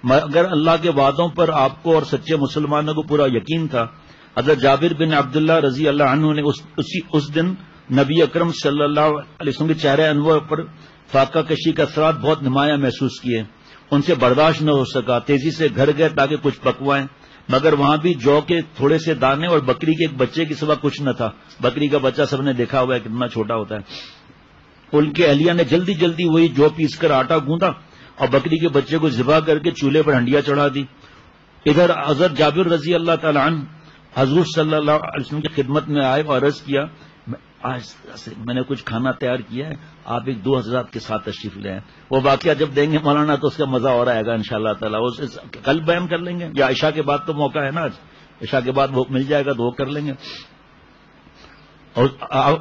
مگر اللہ کے وعدوں پر آپ کو اور سچے مسلمانوں کو پورا یقین تھا. حضرت جابر بن عبداللہ رضی اللہ عنہ نے اس دن نبی اکرم صلی اللہ علیہ وسلم کے چہرے انور پر فاقہ کشی کا اثرات بہت نمایاں محسوس کیے. ان سے برداشت نہ ہو سکا، تیزی سے گھر گئے تاکہ کچھ پکوائیں، مگر وہاں بھی جو کے تھوڑے سے دانے اور بکری کے ایک بچے کے سوا کچھ نہ تھا. بکری کا بچہ سب نے دیکھا ہوا ہے کتنا چھوٹا ہوتا ہے. ان کے اہلیہ نے جلدی جلدی وہی جو پیس کر آٹا گوندا اور بکری کے بچے کو ذبح کر کے چولہے پر ہنڈیا چڑھا دی. ادھر حضرت جابر رضی اللہ تعالی عنہ حضور صلی اللہ علیہ وسلم کی خدمت میں آئے اور عرض کیا، میں نے کچھ کھانا تیار کیا ہے، آپ ایک 2 حضرات کے ساتھ تشریف لے آئیں. وہ واقعہ جب دیں گے مولانا تو اس کا مزہ اور آئے گا انشاءاللہ تعالی. کل بیان کر لیں گے یا عشاء کے بعد تو موقع ہے نا، آج عشاء کے بعد وہ مل جائے گا تو وہ کر لیں گے. اور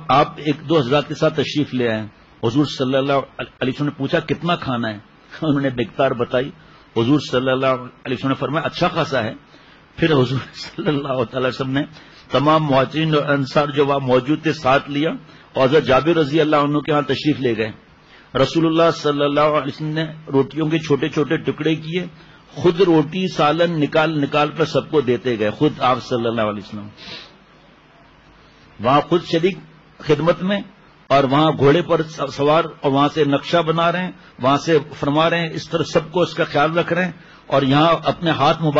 آپ ایک 2 حضرات کے ساتھ تشریف لے آئیں. حضور صلی اللہ علیہ وسلم نے پوچھا کتنا کھانا ہے، انہوں نے مقدار بتائی. حضور صلی اللہ علیہ وسلم نے فرمایا اچھا خاصا ہے. پھر حضور صلی اللہ تعالی وسلم نے تمام مہاجرین اور انصار جو وہاں موجود تھے ساتھ لیا اور حضرت جابر رضی اللہ عنہ کے ہاں تشریف لے گئے. رسول اللہ صلی اللہ علیہ وسلم نے روٹیوں کے چھوٹے چھوٹے ٹکڑے کیے، خود روٹی سالن نکال کر سب کو دیتے گئے. خود آپ صلی اللہ علیہ وسلم وہاں خود شریک خدمت میں اور وہاں گھوڑے پر سوار اور وہاں سے نقشہ بنا رہے ہیں، وہاں سے فرما رہے ہیں، اس طرح سب کو اس کا خیال رکھ رہے ہیں، اور یہاں اپنے ہاتھوں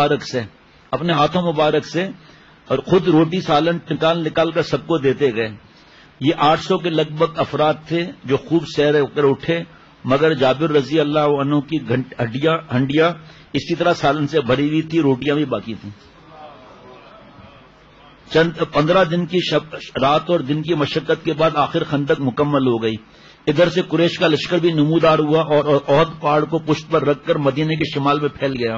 مبارک سے اور خود روٹی سالن نکال کر سب کو دیتے گئے۔ یہ 800 کے لگ بھگ افراد تھے جو خوب سیر کر اٹھے، مگر جابر رضی اللہ عنہ کی ہنڈیاں اسی طرح سالن سے بھری ہوئی تھی، روٹیاں بھی باقی تھیں۔ چند 15 دن کی رات اور دن کی مشقت کے بعد آخر خندق مکمل ہو گئی۔ ادھر سے قریش کا لشکر بھی نمودار ہوا اور احد پہاڑ کو پشت پر رکھ کر مدینے کے شمال میں پھیل گیا۔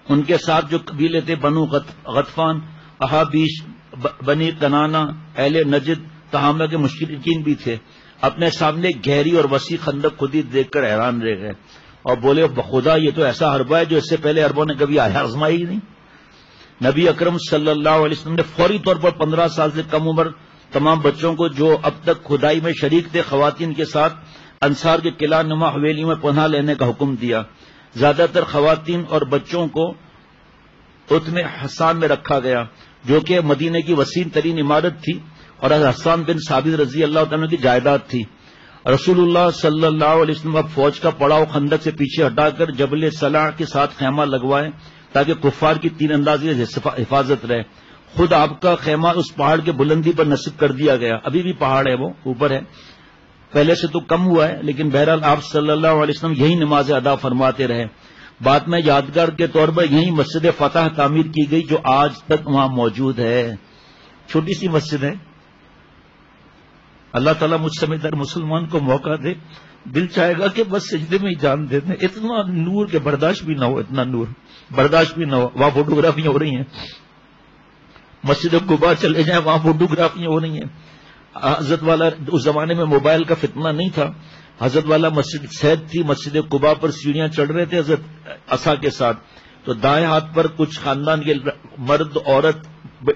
ان کے ساتھ جو قبیلے تھے، بنو غطفان، احابیش، بنی کنانا، اہل نجد، تہامہ کے مشرکین بھی تھے۔ اپنے سامنے گہری اور وسیع خندق خود ہی دیکھ کر حیران رہ گئے اور بولے بخدا یہ تو ایسا حربہ ہے جو اس سے پہلے عربوں نے کبھی آزمائی ہی نہیں۔ نبی اکرم صلی اللہ علیہ وسلم نے فوری طور پر 15 سال سے کم عمر تمام بچوں کو جو اب تک کھدائی میں شریک تھے خواتین کے ساتھ انصار کے قلعہ نما حویلیوں میں پناہ لینے کا حکم دیا۔ زیادہ تر خواتین اور بچوں کو اتم حسان میں رکھا گیا جو کہ مدینے کی وسیع ترین عمارت تھی اور حسان بن ثابت رضی اللہ تعالیٰ کی جائیداد تھی۔ رسول اللہ صلی اللہ علیہ وسلم اب فوج کا پڑاؤ خندق سے پیچھے ہٹا کر جبل صلاح کے ساتھ خیمہ لگوائے تاکہ کفار کی تیر اندازی سے حفاظت رہے۔ خود آپ کا خیمہ اس پہاڑ کے بلندی پر نصب کر دیا گیا، ابھی بھی پہاڑ ہے، وہ اوپر ہے، پہلے سے تو کم ہوا ہے، لیکن بہرحال آپ صلی اللہ علیہ وسلم یہی نماز ادا فرماتے رہے۔ بعد میں یادگار کے طور پر یہی مسجد فتح تعمیر کی گئی جو آج تک وہاں موجود ہے۔ چھوٹی سی مسجد ہے۔ اللہ تعالیٰ مجھ سمیت ہر مسلمان کو موقع دے، دل چاہے گا کہ بس سجدے میں ہی جان دے دیں، اتنا نور کے برداشت بھی نہ ہو، اتنا نور برداشت بھی نہ ہو۔ وہاں فوٹوگرافیاں ہو رہی ہیں، مسجد قباء چلے جائیں وہاں فوٹوگرافیاں ہو رہی ہیں۔ حضرت والا اس زمانے میں موبائل کا فتنہ نہیں تھا، حضرت والا مسجد سید تھی، مسجد قباء پر سیڑھیاں چڑھ رہے تھے حضرت عصا کے ساتھ، تو دائیں ہاتھ پر کچھ خاندان کے مرد عورت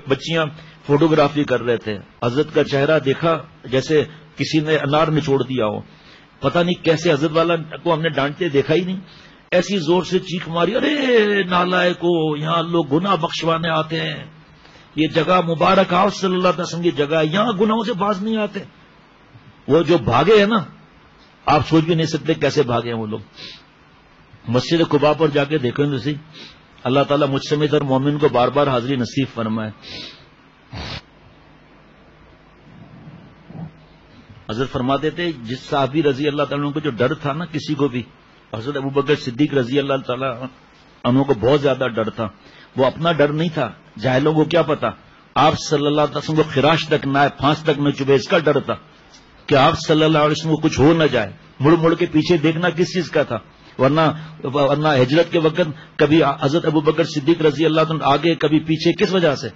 بچیاں فوٹوگرافی کر رہے تھے۔ حضرت کا چہرہ دیکھا جیسے کسی نے انار نچوڑ دیا ہو، پتہ نہیں کیسے حضرت والا کو ہم نے ڈانٹتے دیکھا ہی نہیں، ایسی زور سے چیخ ماری، ارے نالائکو یہاں لوگ گناہ بخشوانے آتے ہیں، یہ جگہ مبارک آپ صلی اللہ علیہ وسلم کی جگہ ہے، یہاں گناہوں سے باز نہیں آتے۔ وہ جو بھاگے ہیں نا، آپ سوچ بھی نہیں سکتے کیسے بھاگے ہیں وہ لوگ۔ مسجد قباء پر جا کے دیکھیں تو صحیح، اللہ تعالیٰ مجھ سمیت ہر مومن کو بار بار حاضری نصیب فرمائے۔ حضرت فرماتے تھے جس صحابی رضی اللہ تعالیٰ عنہ کو جو ڈر تھا نا کسی کو بھی، حضرت ابوبکر صدیق رضی اللہ تعالیٰ عنہ کو بہت زیادہ ڈر تھا۔ وہ اپنا ڈر نہیں تھا، جاہلوں کو کیا پتا، آپ صلی اللہ علیہ وسلم کو خراش تک نہ آئے، پھانس تک نہ چبھے، اس کا ڈر تھا کہ آپ صلی اللہ علیہ وسلم کو کچھ ہو نہ جائے۔ مڑ مڑ کے پیچھے دیکھنا کس چیز کا تھا، ورنہ ہجرت کے وقت کبھی حضرت ابوبکر صدیق رضی اللہ عنہ آگے کبھی پیچھے، کس وجہ سے؟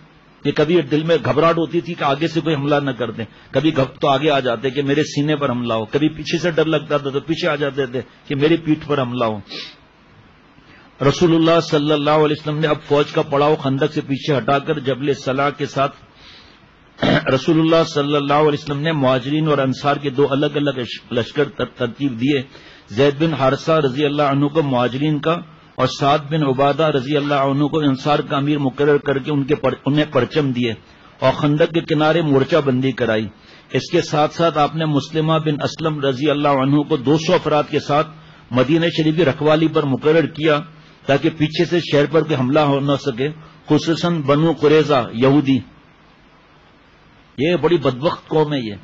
کہ کبھی دل میں گھبراہٹ ہوتی تھی کہ آگے سے کوئی حملہ نہ کر دیں، کبھی تو آگے آ جاتے کہ میرے سینے پر حملہ ہو، کبھی پیچھے سے ڈر لگتا تھا تو پیچھے آ جاتے تھے کہ میری پیٹھ پر حملہ ہو۔ رسول اللہ صلی اللہ علیہ وسلم نے اب فوج کا پڑاؤ خندق سے پیچھے ہٹا کر جبل صلاح کے ساتھ رسول اللہ صلی اللہ علیہ وسلم نے مہاجرین اور انصار کے دو الگ الگ لشکر ترتیب دیے۔ زید بن حارثہ رضی اللہ عنہ کو مہاجرین کا اور سعد بن عبادہ رضی اللہ عنہ کو انصار کا امیر مقرر کر کے انہیں پرچم دیے اور خندق کے کنارے مورچہ بندی کرائی۔ اس کے ساتھ ساتھ آپ نے مسلمہ بن اسلم رضی اللہ عنہ کو 200 افراد کے ساتھ مدینہ شریف کی رکھوالی پر مقرر کیا تاکہ پیچھے سے شہر پر کوئی حملہ ہو نہ سکے، خصوصاً بنو قریظہ یہودی۔ یہ بڑی بدبخت قوم ہے، یہ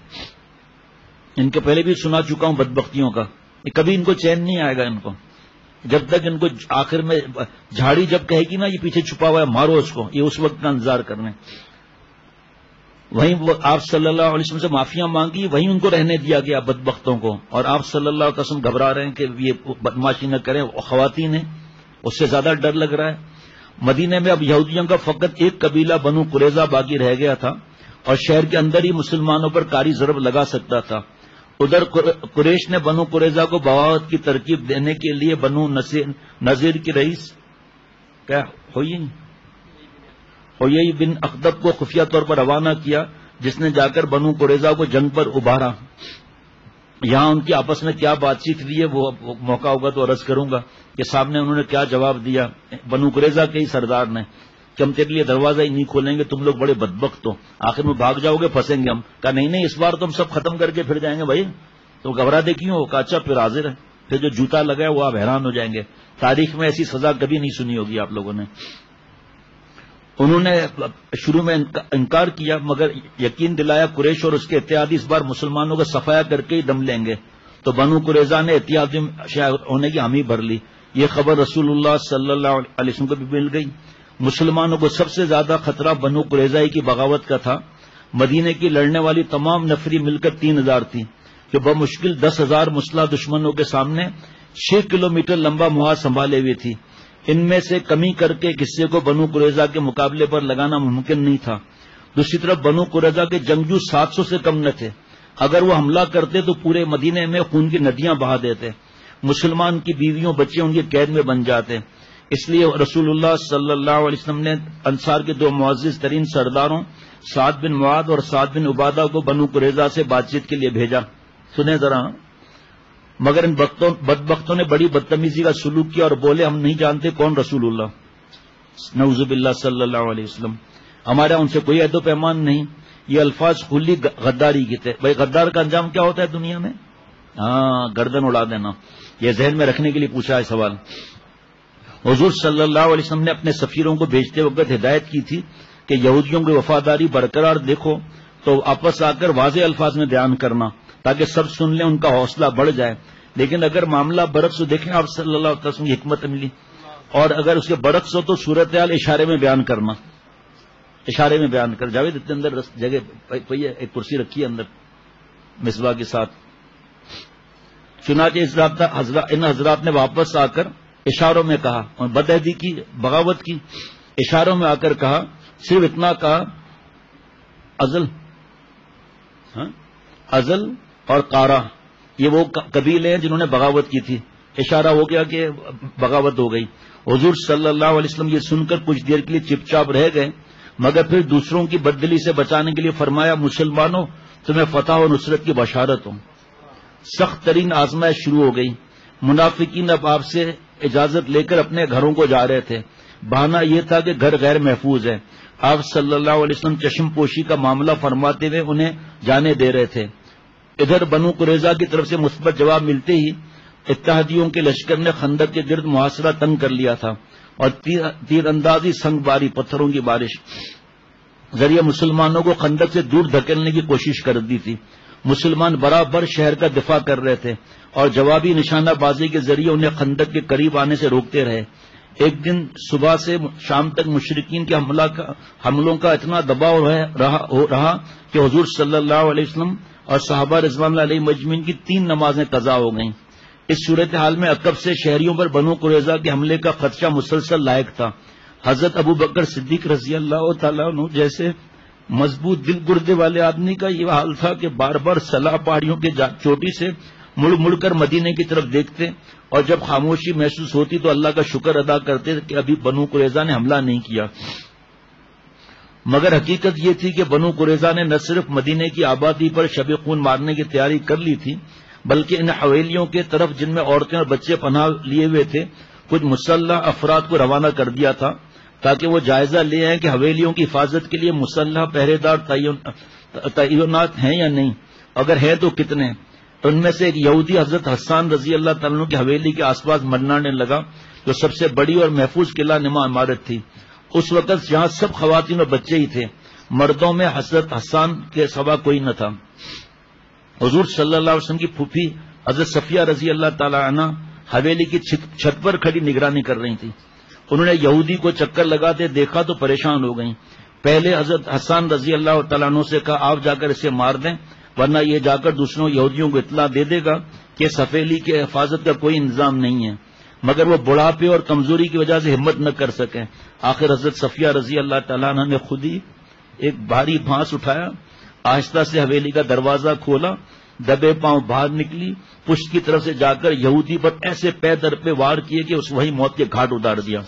ان کے پہلے بھی سنا چکا ہوں بدبختیوں کا، کبھی ان کو چین نہیں آئے گا، ان کو جب تک ان کو آخر میں جھاڑی جب کہے گی نا یہ پیچھے چھپا ہوا ہے مارو اس کو، یہ اس وقت کا انتظار کرنے۔ وہیں وہ آپ صلی اللہ علیہ وسلم سے معافیاں مانگی، وہیں ان کو رہنے دیا گیا بدبختوں کو، اور آپ صلی اللہ علیہ وسلم گھبرا رہے ہیں کہ یہ بدماشی نہ کریں، خواتین ہیں اس سے زیادہ ڈر لگ رہا ہے۔ مدینے میں اب یہودیوں کا فقط ایک قبیلہ بنو قریظہ باقی رہ گیا تھا اور شہر کے اندر ہی مسلمانوں پر کاری ضرب لگا سکتا تھا۔ ادھر قریش نے بنو قریظہ کو بغاوت کی ترکیب دینے کے لیے بنو نذیر کے رئیس کیا ہوئی بن اخدب کو خفیہ طور پر روانہ کیا، جس نے جا کر بنو قریظہ کو جنگ پر ابھارا۔ یہاں ان کی آپس میں کیا بات چیت ہوئی ہے وہ موقع ہوگا تو عرض کروں گا کہ سامنے انہوں نے کیا جواب دیا بنو قریظہ کے ہی سردار نے کہ ہم تیرے لیے دروازہ ہی نہیں کھولیں گے، تم لوگ بڑے بدبخت ہو، آخر میں بھاگ جاؤ گے، پھنسیں گے ہم. کہا نہیں اس بار تو ہم سب ختم کر کے پھر جائیں گے بھائی، تو گھبرا دے کیوں؟ کہا اچھا پھر حاضر ہے. پھر جو جوتا لگا ہے وہ آپ حیران ہو جائیں گے، تاریخ میں ایسی سزا کبھی نہیں سنی ہوگی آپ لوگوں نے. انہوں نے شروع میں انکار کیا، مگر یقین دلایا قریش اور اس کے اتحادی اس بار مسلمانوں کا صفایا کر کے ہی دم لیں گے. تو بنو قریظہ نے اتحاد ہونے کی حامی بھر لی. یہ خبر رسول اللہ صلی اللہ علیہ وسلم کو بھی مل گئی. مسلمانوں کو سب سے زیادہ خطرہ بنو قریظہ کی بغاوت کا تھا. مدینے کی لڑنے والی تمام نفری مل کر 3000 تھی، جو بمشکل 10,000 مسلح دشمنوں کے سامنے 6 کلومیٹر لمبا محاذ سنبھالے ہوئی تھی. ان میں سے کمی کر کے کسی کو بنو قریظہ کے مقابلے پر لگانا ممکن نہیں تھا. دوسری طرف بنو قریظہ کے جنگجو 700 سے کم نہ تھے. اگر وہ حملہ کرتے تو پورے مدینے میں خون کی ندیاں بہا دیتے. مسلمان کی بیویوں بچے ان کی قید میں بن جاتے. اس لیے رسول اللہ صلی اللہ علیہ وسلم نے انصار کے 2 معزز ترین سرداروں سعد بن معاذ اور سعد بن عبادہ کو بنو قریظہ سے بات چیت کے لیے بھیجا. سنیں ذرا. مگر ان بدبختوں نے بڑی بدتمیزی کا سلوک کیا اور بولے ہم نہیں جانتے کون رسول اللہ نعوذ باللہ صلی اللہ علیہ وسلم، ہمارا ان سے کوئی عہد و پیمان نہیں. یہ الفاظ کھلی غداری کی تھے. بھائی غدار کا انجام کیا ہوتا ہے دنیا میں؟ گردن اڑا دینا. یہ ذہن میں رکھنے کے لیے پوچھا ہے سوال. حضور صلی اللہ علیہ وسلم نے اپنے سفیروں کو بھیجتے وقت ہدایت کی تھی کہ یہودیوں کی وفاداری برقرار دیکھو تو آپس آ کر واضح الفاظ میں بیان کرنا تاکہ سب سن لیں، ان کا حوصلہ بڑھ جائے. لیکن اگر معاملہ برعکس ہو، دیکھیں آپ صلی اللہ علیہ وسلم کی حکمت ملی، اور اگر اس کے برعکس ہو تو صورتحال اشارے میں بیان کرنا. اشارے میں بیان کر. جاوید اتنے اندر جگہ پئی ہے، ایک کرسی رکھی ہے اندر مصباح کے ساتھ. چنانچہ ان حضرات نے واپس آ کر اشاروں میں کہا اور بدعہدی کی، بغاوت کی. اشاروں میں آ کر کہا، صرف اتنا کہا ازل اور قارا یہ وہ قبیلے ہیں جنہوں نے بغاوت کی تھی. اشارہ ہو گیا کہ بغاوت ہو گئی. حضور صلی اللہ علیہ وسلم یہ سن کر کچھ دیر کے لیے چپ چاپ رہ گئے، مگر پھر دوسروں کی بددلی سے بچانے کے لیے فرمایا مسلمانوں تمہیں فتح و نصرت کی بشارت ہو. سخت ترین آزمائش شروع ہو گئی. منافقین اب آپ سے اجازت لے کر اپنے گھروں کو جا رہے تھے. بہانہ یہ تھا کہ گھر غیر محفوظ ہے. آپ صلی اللہ علیہ وسلم چشم پوشی کا معاملہ فرماتے ہوئے انہیں جانے دے رہے تھے. ادھر بنو قریظہ کی طرف سے مثبت جواب ملتے ہی اتحادیوں کے لشکر نے خندق کے گرد محاصرہ تنگ کر لیا تھا اور تیر اندازی سنگ باری پتھروں کی بارش ذریعے مسلمانوں کو خندق سے دور دھکیلنے کی کوشش کر دی تھی. مسلمان برابر شہر کا دفاع کر رہے تھے اور جوابی نشانہ بازی کے ذریعے انہیں خندق کے قریب آنے سے روکتے رہے. ایک دن صبح سے شام تک مشرکین کے حملوں کا اتنا دباؤ رہا کہ حضور صلی اللہ علیہ وسلم اور صحابہ رضوان اللہ علیہ مجمعین کی 3 نمازیں قضا ہو گئیں. اس صورتحال میں عقب سے شہریوں پر بنو قریظہ کے حملے کا خدشہ مسلسل لاحق تھا. حضرت ابو بکر صدیق رضی اللہ تعالیٰ عنہ جیسے مضبوط دل گردے والے آدمی کا یہ حال تھا کہ بار بار سلا پہاڑیوں کے چوٹی سے مڑ مڑ کر مدینے کی طرف دیکھتے اور جب خاموشی محسوس ہوتی تو اللہ کا شکر ادا کرتے کہ ابھی بنو قریظہ نے حملہ نہیں کیا. مگر حقیقت یہ تھی کہ بنو قریظہ نے نہ صرف مدینے کی آبادی پر شب خون مارنے کی تیاری کر لی تھی، بلکہ ان حویلیوں کے طرف جن میں عورتیں اور بچے پناہ لیے ہوئے تھے کچھ مسلح افراد کو روانہ کر دیا تھا تاکہ وہ جائزہ لے آئیں کہ حویلیوں کی حفاظت کے لیے مسلح پہرے دار تعینات ہیں یا نہیں، اگر ہیں تو کتنے. ان میں سے ایک یہودی حضرت حسان رضی اللہ تعالیٰ عنہ کی حویلی کے آس پاس منڈلانے لگا، جو سب سے بڑی اور محفوظ قلعہ نما عمارت تھی. اس وقت جہاں سب خواتین اور بچے ہی تھے، مردوں میں حضرت حسان کے سوا کوئی نہ تھا. حضور صلی اللہ علیہ وسلم کی پھوپھی حضرت صفیہ رضی اللہ تعالی عنہ حویلی کی چھت پر کھڑی نگرانی کر رہی تھی. انہوں نے یہودی کو چکر لگاتے دیکھا تو پریشان ہو گئیں. پہلے حضرت حسان رضی اللہ تعالیٰ عنہ سے کہا آپ جا کر اسے مار دیں، ورنہ یہ جا کر دوسروں یہودیوں کو اطلاع دے دے گا کہ اس حویلی کی حفاظت کا کوئی انتظام نہیں ہے. مگر وہ بڑھاپے اور کمزوری کی وجہ سے ہمت نہ کر سکے. آخر حضرت صفیہ رضی اللہ تعالیٰ عنہ نے خود ہی ایک بھاری بھانس اٹھایا، آہستہ سے حویلی کا دروازہ کھولا، دبے پاؤں باہر نکلی، پشت کی طرف سے جا کر یہودی پر ایسے پے در پہ وار کیے کہ اس وہی موت کے گھاٹ اتار دیا.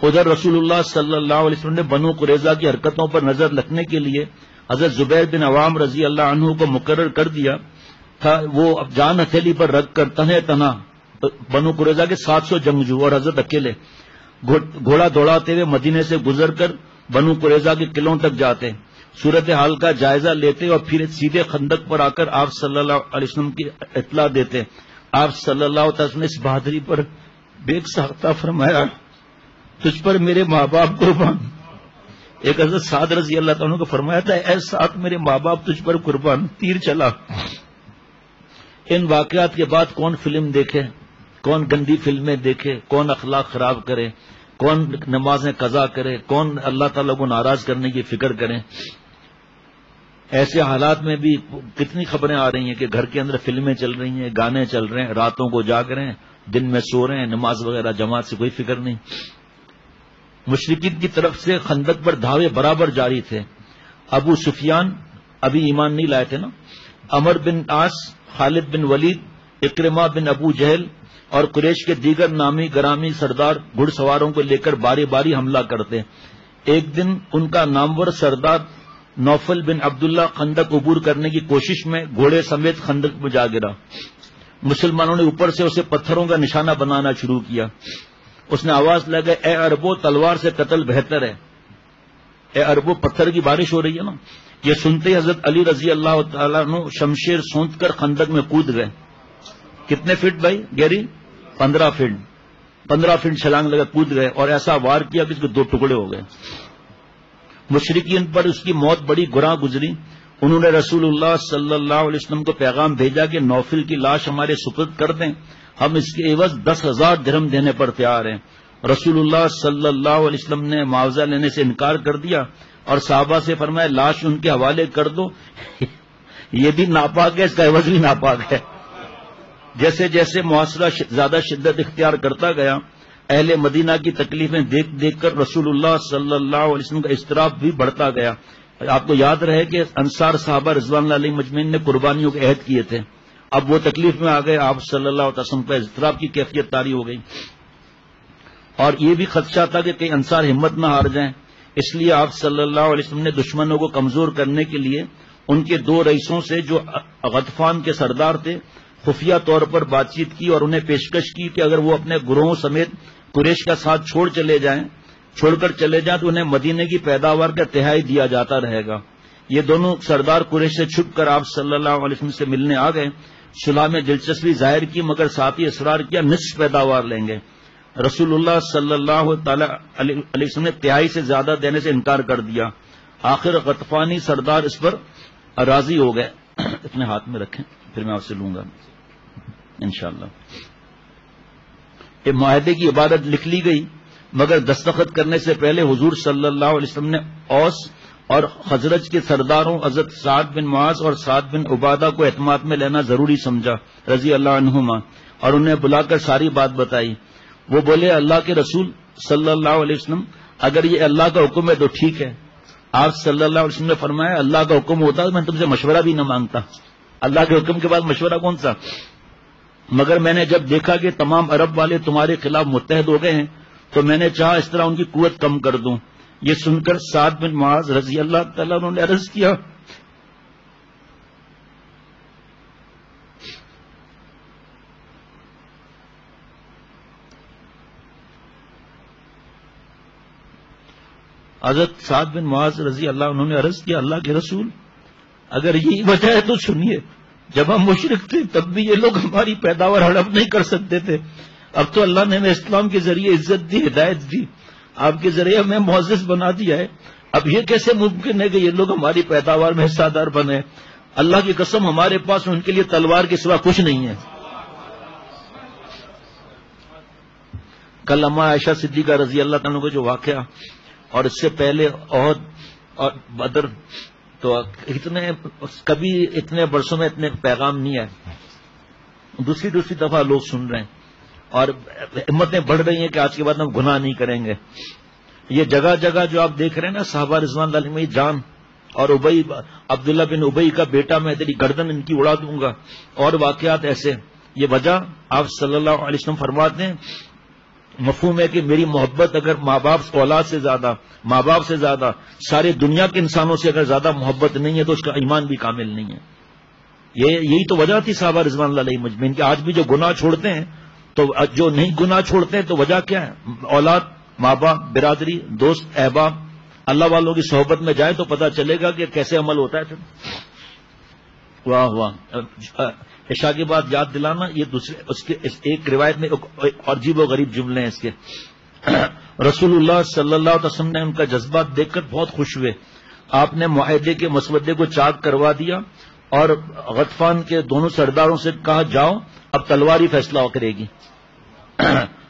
ادھر رسول اللہ صلی اللہ علیہ وسلم نے بنو قریظہ کی حرکتوں پر نظر رکھنے کے لیے حضرت زبیر بن عوام رضی اللہ عنہ کو مقرر کر دیا تھا. وہ اب جان ہتھیلی پر رکھ کر تنہا بنو قریظہ کے 700 جنگجو اور حضرت اکیلے گھوڑا دوڑاتے ہوئے مدینے سے گزر کر بنو قریظہ کے قلعوں تک جاتے، صورتحال کا جائزہ لیتے اور پھر سیدھے خندق پر آ کر آپ صلی اللہ علیہ وسلم کی اطلاع دیتے۔ آپ صلی اللہ علیہ وسلم نے اس بہادری پر بیک ساختہ فرمایا، تجھ پر میرے ماں باپ قربان۔ ایک حضرت سعد رضی اللہ تعالیٰ کو فرمایا تھا، اے سعد میرے ماں باپ تجھ پر قربان، تیر چلا۔ ان واقعات کے بعد کون فلم دیکھے، کون گندی فلمیں دیکھے، کون اخلاق خراب کرے، کون نمازیں قضا کرے، کون اللہ تعالیٰ کو ناراض کرنے کی فکر کرے۔ ایسے حالات میں بھی کتنی خبریں آ رہی ہیں کہ گھر کے اندر فلمیں چل رہی ہیں، گانے چل رہے ہیں، راتوں کو جاگ رہے ہیں، دن میں سو رہے ہیں، نماز وغیرہ جماعت سے کوئی فکر نہیں۔ مشرکین کی طرف سے خندق پر دھاوے برابر جاری تھے۔ ابو سفیان ابھی ایمان نہیں لائے تھے نا، عمر بن عاص، خالد بن ولید، اکرمہ بن ابو جہل اور قریش کے دیگر نامی گرامی سردار گھڑ سواروں کو لے کر باری باری حملہ کرتے۔ ایک دن ان کا نامور سردار نوفل بن عبداللہ خندق عبور کرنے کی کوشش میں گھوڑے سمیت خندق میں جا گرا۔ مسلمانوں نے اوپر سے اسے پتھروں کا نشانہ بنانا شروع کیا۔ اس نے آواز لگائی، اے عربو تلوار سے قتل بہتر ہے۔ اے عربو، پتھر کی بارش ہو رہی ہے نا۔ یہ سنتے ہی حضرت علی رضی اللہ تعالیٰ عنہ شمشیر سونت کر خندق میں کود گئے۔ کتنے فٹ بھائی گیری؟ 15 فٹ 15 فٹ چھلانگ لگا کود گئے اور ایسا وار کیا کہ اس کے 2 ٹکڑے ہو گئے۔ مشرکین پر اس کی موت بڑی گراں گزری۔ انہوں نے رسول اللہ صلی اللہ علیہ وسلم کو پیغام بھیجا کہ نوفل کی لاش ہمارے سپرد کر دیں، ہم اس کے عوض 10,000 درہم دینے پر تیار ہیں۔ رسول اللہ صلی اللہ علیہ وسلم نے معاوضہ لینے سے انکار کر دیا اور صحابہ سے فرمایا لاش ان کے حوالے کر دو، یہ بھی ناپاک ہے، اس کا عوض بھی ناپاک ہے۔ جیسے جیسے معاشرہ زیادہ شدت اختیار کرتا گیا، اہل مدینہ کی تکلیفیں دیکھ دیکھ کر رسول اللہ صلی اللہ علیہ وسلم کا اضطراب بھی بڑھتا گیا۔ آپ کو یاد رہے کہ انصار صحابہ رضوان اللہ علیہم اجمعین نے قربانیوں کے عہد کیے تھے، اب وہ تکلیف میں آ گئے، آپ صلی اللہ علیہ وسلم پر اضطراب کی کیفیت طاری ہو گئی، اور یہ بھی خدشہ تھا کہ کئی انصار ہمت نہ ہار جائیں۔ اس لیے آپ صلی اللہ علیہ وسلم نے دشمنوں کو کمزور کرنے کے لیے ان کے 2 رئیسوں سے جو غطفان کے سردار تھے خفیہ طور پر بات چیت کی اور انہیں پیشکش کی کہ اگر وہ اپنے گروہوں سمیت قریش کا ساتھ چھوڑ کر چلے جائیں تو انہیں مدینے کی پیداوار کا تہائی دیا جاتا رہے گا۔ یہ دونوں سردار قریش سے چھپ کر آپ صلی اللہ علیہ وسلم سے ملنے آ گئے، صلح میں دلچسپی ظاہر کی، مگر ساتھ ہی اصرار کیا نصف پیداوار لیں گے۔ رسول اللہ صلی اللہ تعالی علیہ وسلم نے تہائی سے زیادہ دینے سے انکار کر دیا۔ آخر غطفانی سردار اس پر راضی ہو گئے۔ اپنے ہاتھ میں رکھیں، پھر میں آپ سے لوں گا انشاءاللہ۔ یہ معاہدے کی عبارت لکھ لی گئی، مگر دستخط کرنے سے پہلے حضور صلی اللہ علیہ وسلم نے اوس اور خزرج کے سرداروں حضرت سعد بن معاذ اور سعد بن عبادہ کو اعتماد میں لینا ضروری سمجھا رضی اللہ عنہما، اور انہیں بلا کر ساری بات بتائی۔ وہ بولے، اللہ کے رسول صلی اللہ علیہ وسلم، اگر یہ اللہ کا حکم ہے تو ٹھیک ہے۔ آپ صلی اللہ علیہ وسلم نے فرمایا، اللہ کا حکم ہوتا تو میں تم سے مشورہ بھی نہ مانگتا، اللہ کے حکم کے بعد مشورہ کون سا؟ مگر میں نے جب دیکھا کہ تمام عرب والے تمہارے خلاف متحد ہو گئے ہیں تو میں نے چاہا اس طرح ان کی قوت کم کر دوں۔ یہ سن کر سعد بن معاذ رضی اللہ تعالیٰ عنہ نے عرض کیا، حضرت سعد بن معاذ رضی اللہ عنہ نے عرض کیا، اللہ کے رسول اگر یہی وجہ ہے تو سنیے، جب ہم مشرک تھے تب بھی یہ لوگ ہماری پیداوار ہڑپ نہیں کر سکتے تھے، اب تو اللہ نے ہمیں اسلام کے ذریعے عزت دی، ہدایت دی، آپ کے ذریعے ہمیں معزز بنا دیا ہے، اب یہ کیسے ممکن ہے کہ یہ لوگ ہماری پیداوار میں حصہ دار بنے؟ اللہ کی قسم ہمارے پاس ان کے لیے تلوار کے سوا کچھ نہیں ہے۔ کل اما عائشہ صدیقہ رضی اللہ تعالیٰ کو جو واقعہ، اور اس سے پہلے احد اور بدر، تو کبھی اتنے برسوں میں اتنے پیغام نہیں آئے، دوسری دفعہ لوگ سن رہے ہیں اور ہمتیں بڑھ رہی ہیں کہ آج کے بعد ہم گناہ نہیں کریں گے۔ یہ جگہ جگہ جو آپ دیکھ رہے ہیں نا، صحابہ رضوان اللہ علیہم جان اور عبداللہ بن ابئی کا بیٹا، میں تیری گردن ان کی اڑا دوں گا، اور واقعات ایسے۔ یہ وجہ آپ صلی اللہ علیہ وسلم فرماتے ہیں، مفہوم ہے کہ میری محبت اگر ماں باپ سے زیادہ سارے دنیا کے انسانوں سے اگر زیادہ محبت نہیں ہے تو اس کا ایمان بھی کامل نہیں ہے۔ یہی تو وجہ تھی صحابہ رضوان اللہ علیہم اجمعین کہ آج بھی جو گناہ چھوڑتے ہیں، تو جو نہیں گناہ چھوڑتے ہیں تو وجہ کیا ہے؟ اولاد ماں باپ، برادری، دوست، احباب، اللہ والوں کی صحبت میں جائے تو پتہ چلے گا کہ کیسے عمل ہوتا ہے. واہ واہ. عشاء کے بعد یاد دلانا. یہ دوسرے اس کے ایک روایت میں عجیب و غریب جملے ہیں اس کے. رسول اللہ صلی اللہ علیہ وسلم نے ان کا جذبات دیکھ کر بہت خوش ہوئے. آپ نے معاہدے کے مسودے کو چاک کروا دیا اور غطفان کے دونوں سرداروں سے کہا جاؤ اب تلوار ہی فیصلہ کرے گی.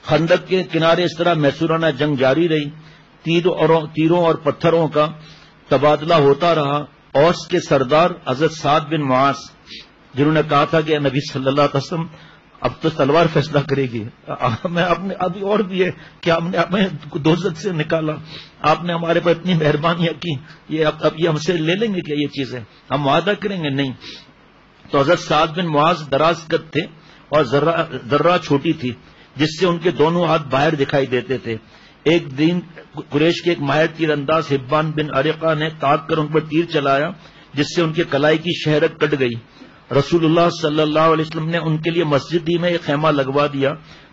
خندق کے کنارے اس طرح محصورانہ جنگ جاری رہی. تیروں اور پتھروں کا تبادلہ ہوتا رہا. اوس کے سردار حضرت سعد بن معاذ جنہوں نے کہا تھا کہ نبی صلی اللہ علیہ وسلم اب تو تلوار فیصلہ کرے گی. میں اپنے ابھی اور بھی ہے کہ آپ نے ہمیں دوزخ سے نکالا, آپ نے ہمارے پر اتنی مہربانیاں کی, یہ اب یہ ہم سے لے لیں گے کیا یہ چیزیں, ہم معاہدہ کریں گے؟ نہیں. تو حضرت سعد بن معاذ دراز قد تھے اور ذرہ چھوٹی تھی جس سے ان کے دونوں ہاتھ باہر دکھائی دیتے تھے. ایک دن قریش کے ایک ماہر تیر انداز حبان بن عریقہ نے تاک کر ان پر تیر چلایا جس سے ان کے کلائی کی شہرت کٹ گئی. رسول اللہ صلی اللہ علیہ وسلم نے ان کے لیے مسجد ہی میں ایک خیمہ لگوا دیا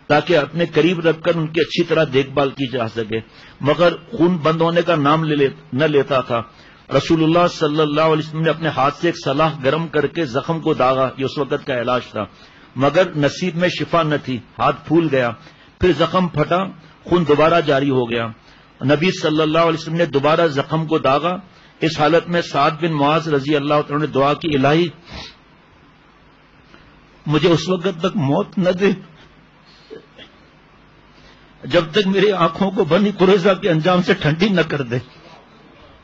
تاکہ اپنے قریب رکھ کر ان کی اچھی طرح دیکھ بھال کی جا سکے, مگر خون بند ہونے کا نام نہ لیتا تھا. رسول اللہ صلی اللہ علیہ وسلم نے اپنے ہاتھ سے ایک سلاخ گرم کر کے زخم کو داغا, یہ اس وقت کا علاج تھا, مگر نصیب میں شفا نہ تھی, ہاتھ پھول گیا. پھر زخم پھٹا, خون دوبارہ جاری ہو گیا. نبی صلی اللہ علیہ وسلم نے دوبارہ زخم کو داغا. اس حالت میں سعد بن معاذ رضی اللہ عنہ نے دعا کی, الہی مجھے اس وقت تک موت نہ دے جب تک میری آنکھوں کو بنی قریظہ کے انجام سے ٹھنڈی نہ کر دے,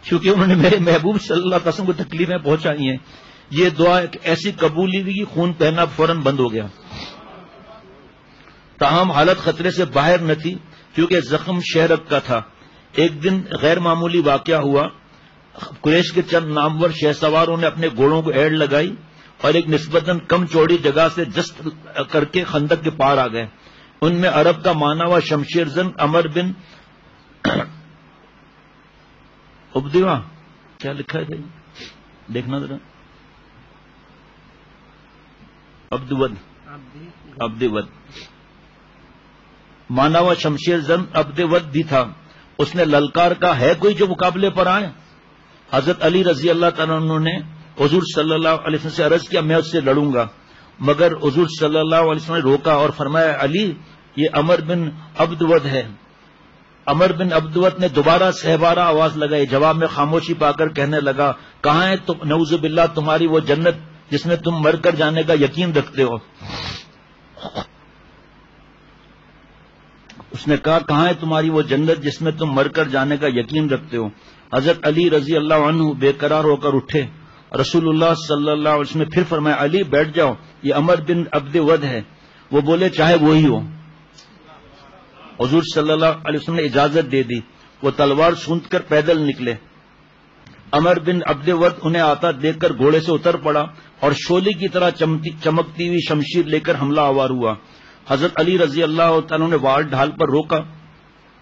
کیونکہ انہوں نے میرے محبوب صلی اللہ علیہ وسلم کو تکلیفیں پہنچائی ہیں. یہ دعا ایک ایسی قبول ہوئی کہ خون بہنا فوراً بند ہو گیا. تاہم حالت خطرے سے باہر نہ تھی کیونکہ زخم شہرک کا تھا. ایک دن غیر معمولی واقعہ ہوا. قریش کے چند نامور شہ سواروں نے اپنے گھوڑوں کو ایڑ لگائی اور ایک نسبتاً کم چوڑی جگہ سے جست کر کے خندق کے پار آ گئے. ان میں عرب کا مانا ہوا شمشیر زن عمر بن عبدیوا, کیا لکھا ہے دیکھنا ذرا, عبدود مانا ہوا شمشیر زن عبدود بھی تھا. اس نے للکار کا ہے کوئی جو مقابلے پر آئے. حضرت علی رضی اللہ تعالیٰ عنہ نے حضور صلی اللہ علیہ وسلم سے عرض کیا میں اس سے لڑوں گا, مگر حضور صلی اللہ علیہ وسلم نے روکا اور فرمایا علی یہ عمر بن عبدود ہے. عمر بن عبدود نے دوبارہ سہبارہ آواز لگائی. جواب میں خاموشی پا کر کہنے لگا کہاں ہے نعوذ باللہ تمہاری وہ جنت جس میں تم مر کر جانے کا یقین رکھتے ہو. اس نے کہا کہاں ہے تمہاری وہ جنت جس میں تم مر کر جانے کا یقین رکھتے ہو. حضرت علی رضی اللہ عنہ بے قرار ہو کر اٹھے. رسول اللہ صلی اللہ علیہ وسلم نے پھر فرمایا علی بیٹھ جاؤ, یہ عمر بن عبدود ہے. وہ بولے چاہے وہی ہو. حضور صلی اللہ علیہ وسلم نے اجازت دے دی. وہ تلوار سونت کر پیدل نکلے. عمر بن عبدود انہیں آتا دیکھ کر گھوڑے سے اتر پڑا اور شعلے کی طرح چمکتی ہوئی شمشیر لے کر حملہ آور ہوا. حضرت علی رضی اللہ تعالیٰ نے وار ڈھال پر روکا,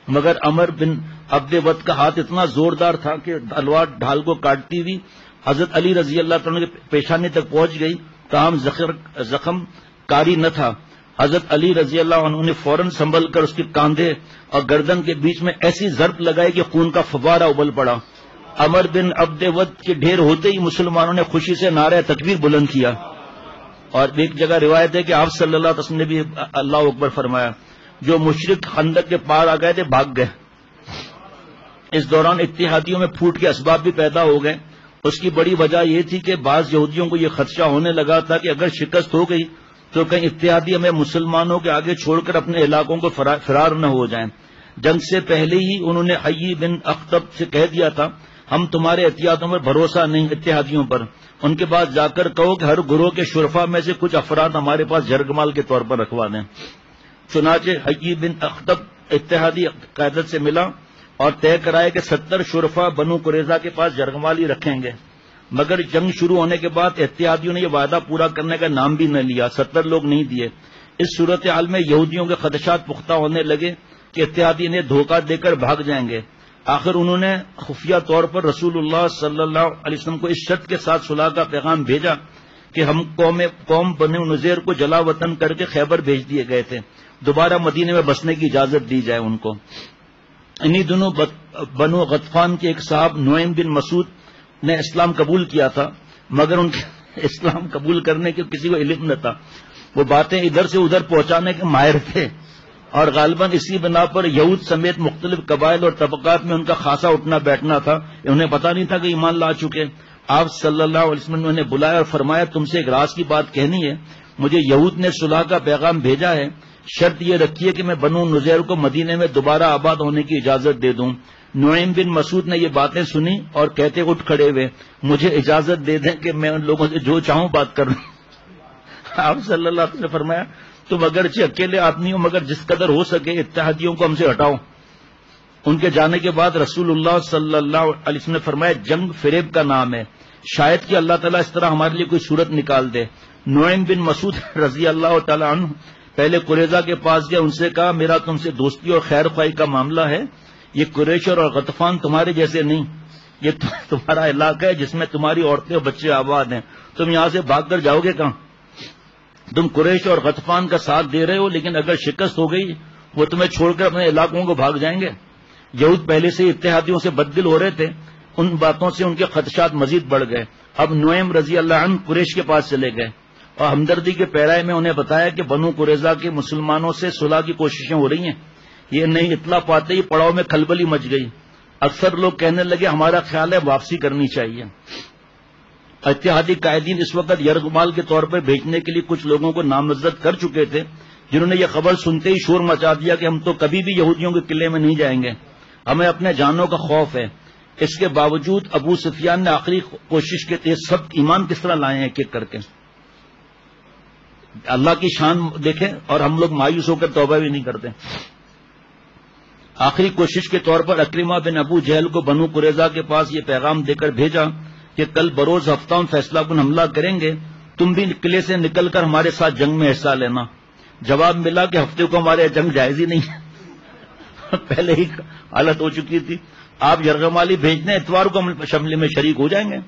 مگر عمر بن عبدود کا ہاتھ اتنا زوردار تھا کہ تلوار ڈھال کو کاٹتی ہوئی حضرت علی رضی اللہ تعالیٰ کے پیشانی تک پہنچ گئی. تاہم زخم کاری نہ تھا. حضرت علی رضی اللہ عنہ نے فوراً سنبھل کر اس کے کاندھے اور گردن کے بیچ میں ایسی ضرب لگائی کہ خون کا فوارہ ابل پڑا. عمر بن عبدود کے ڈھیر ہوتے ہی مسلمانوں نے خوشی سے نعرہ تکبیر بلند کیا. اور ایک جگہ روایت ہے کہ آپ صلی اللہ علیہ وسلم نے بھی اللہ اکبر فرمایا. جو مشرک خندق کے پار آ گئے تھے بھاگ گئے. اس دوران اتحادیوں میں پھوٹ کے اسباب بھی پیدا ہو گئے. اس کی بڑی وجہ یہ تھی کہ بعض یہودیوں کو یہ خدشہ ہونے لگا تھا کہ اگر شکست ہو گئی تو کہیں اتحادی ہمیں مسلمانوں کے آگے چھوڑ کر اپنے علاقوں کو فرار نہ ہو جائیں. جنگ سے پہلے ہی انہوں نے حیی بن اخطب سے کہہ دیا تھا ہم تمہارے اتحادیوں پر بھروسہ نہیں, اتحادیوں پر. ان کے پاس جا کر کہو کہ ہر گروہ کے شرفا میں سے کچھ افراد ہمارے پاس جرگمال کے طور پر رکھوا دیں. چنانچہ حیی بن اخطب اتحادی قیادت سے ملا اور طے کرائے کہ 70 شرفا بنو قریظہ کے پاس جرگمال ہی رکھیں گے. مگر جنگ شروع ہونے کے بعد اتحادیوں نے یہ وعدہ پورا کرنے کا نام بھی نہ لیا, 70 لوگ نہیں دیے. اس صورتحال میں یہودیوں کے خدشات پختہ ہونے لگے کہ اتحادی نے دھوکہ دے کر بھاگ جائیں گے. آخر انہوں نے خفیہ طور پر رسول اللہ صلی اللہ علیہ وسلم کو اس شرط کے ساتھ صلح کا پیغام بھیجا کہ ہم قوم بنو نذیر کو جلا وطن کر کے خیبر بھیج دیے گئے تھے, دوبارہ مدینے میں بسنے کی اجازت دی جائے ان کو. انہی دنوں بنو غطفان کے ایک صاحب نعیم بن مسعود نے اسلام قبول کیا تھا، مگر ان کے اسلام قبول کرنے کے کسی کو علم نہ تھا. وہ باتیں ادھر سے ادھر پہنچانے کے ماہر تھے، اور غالباً اسی بنا پر یہود سمیت مختلف قبائل اور طبقات میں ان کا خاصا اٹھنا بیٹھنا تھا. انہیں پتا نہیں تھا کہ ایمان لا چکے. آپ صلی اللہ علیہ وسلم نے انہیں بلایا اور فرمایا تم سے ایک راز کی بات کہنی ہے. مجھے یہود نے صلح کا پیغام بھیجا ہے، شرط یہ رکھی ہے کہ میں بنو نذیر کو مدینے میں دوبارہ آباد ہونے کی اجازت دے دوں. نعیم بن مسعود نے یہ باتیں سنی اور کہتے اٹھ کھڑے ہوئے مجھے اجازت دے دیں کہ میں ان لوگوں سے جو چاہوں بات کروں. آپ صلی اللہ علیہ وسلم نے فرمایا تم اگرچہ اکیلے آدمی ہو مگر جس قدر ہو سکے اتحادیوں کو ہم سے ہٹاؤ. ان کے جانے کے بعد رسول اللہ صلی اللہ علیہ وسلم نے فرمایا جنگ فریب کا نام ہے، شاید کہ اللہ تعالیٰ اس طرح ہمارے لیے کوئی صورت نکال دے. نعیم بن مسعود رضی اللہ تعالیٰ عنہ پہلے قریظہ کے پاس گیا، ان سے کہا میرا تم سے دوستی اور خیر خواہی کا معاملہ ہے. یہ قریش اور غطفان تمہارے جیسے نہیں، یہ تمہارا علاقہ ہے جس میں تمہاری عورتیں اور بچے آباد ہیں. تم یہاں سے بھاگ کر جاؤ گے کہاں؟ تم قریش اور غطفان کا ساتھ دے رہے ہو، لیکن اگر شکست ہو گئی وہ تمہیں چھوڑ کر اپنے علاقوں کو بھاگ جائیں گے. یہود پہلے سے اتحادیوں سے بددل ہو رہے تھے، ان باتوں سے ان کے خدشات مزید بڑھ گئے. اب نعیم رضی اللہ عنہ قریش کے پاس چلے گئے اور ہمدردی کے پیرائے میں انہیں بتایا کہ بنو قریظہ کے مسلمانوں سے صلح کی کوششیں ہو رہی ہیں. یہ نہیں اطلاع پاتے ہی پڑاؤ میں کھلبلی مچ گئی. اکثر لوگ کہنے لگے ہمارا خیال ہے واپسی کرنی چاہیے. اتحادی قائدین اس وقت یرغمال کے طور پر بھیجنے کے لیے کچھ لوگوں کو نامزد کر چکے تھے، جنہوں نے یہ خبر سنتے ہی شور مچا دیا کہ ہم تو کبھی بھی یہودیوں کے قلعے میں نہیں جائیں گے، ہمیں اپنے جانوں کا خوف ہے. اس کے باوجود ابو سفیان نے آخری کوشش کے تحت سب ایمان کس طرح لائے ہیں ایک ایک کر کے. اللہ کی شان دیکھیں اور ہم لوگ مایوس ہو کر توبہ بھی نہیں کرتے. آخری کوشش کے طور پر اکرمہ بن ابو جہل کو بنو قریظہ کے پاس یہ پیغام دے کر بھیجا کہ کل بروز ہفتہ ہم فیصلہ کن حملہ کریں گے، تم بھی قلعے سے نکل کر ہمارے ساتھ جنگ میں حصہ لینا. جواب ملا کہ ہفتے کو ہمارے جنگ جائز ہی نہیں، پہلے ہی حالت ہو چکی تھی. آپ یرغمالی بھیجنے اتوار کو ہم شملے میں شریک ہو جائیں گے.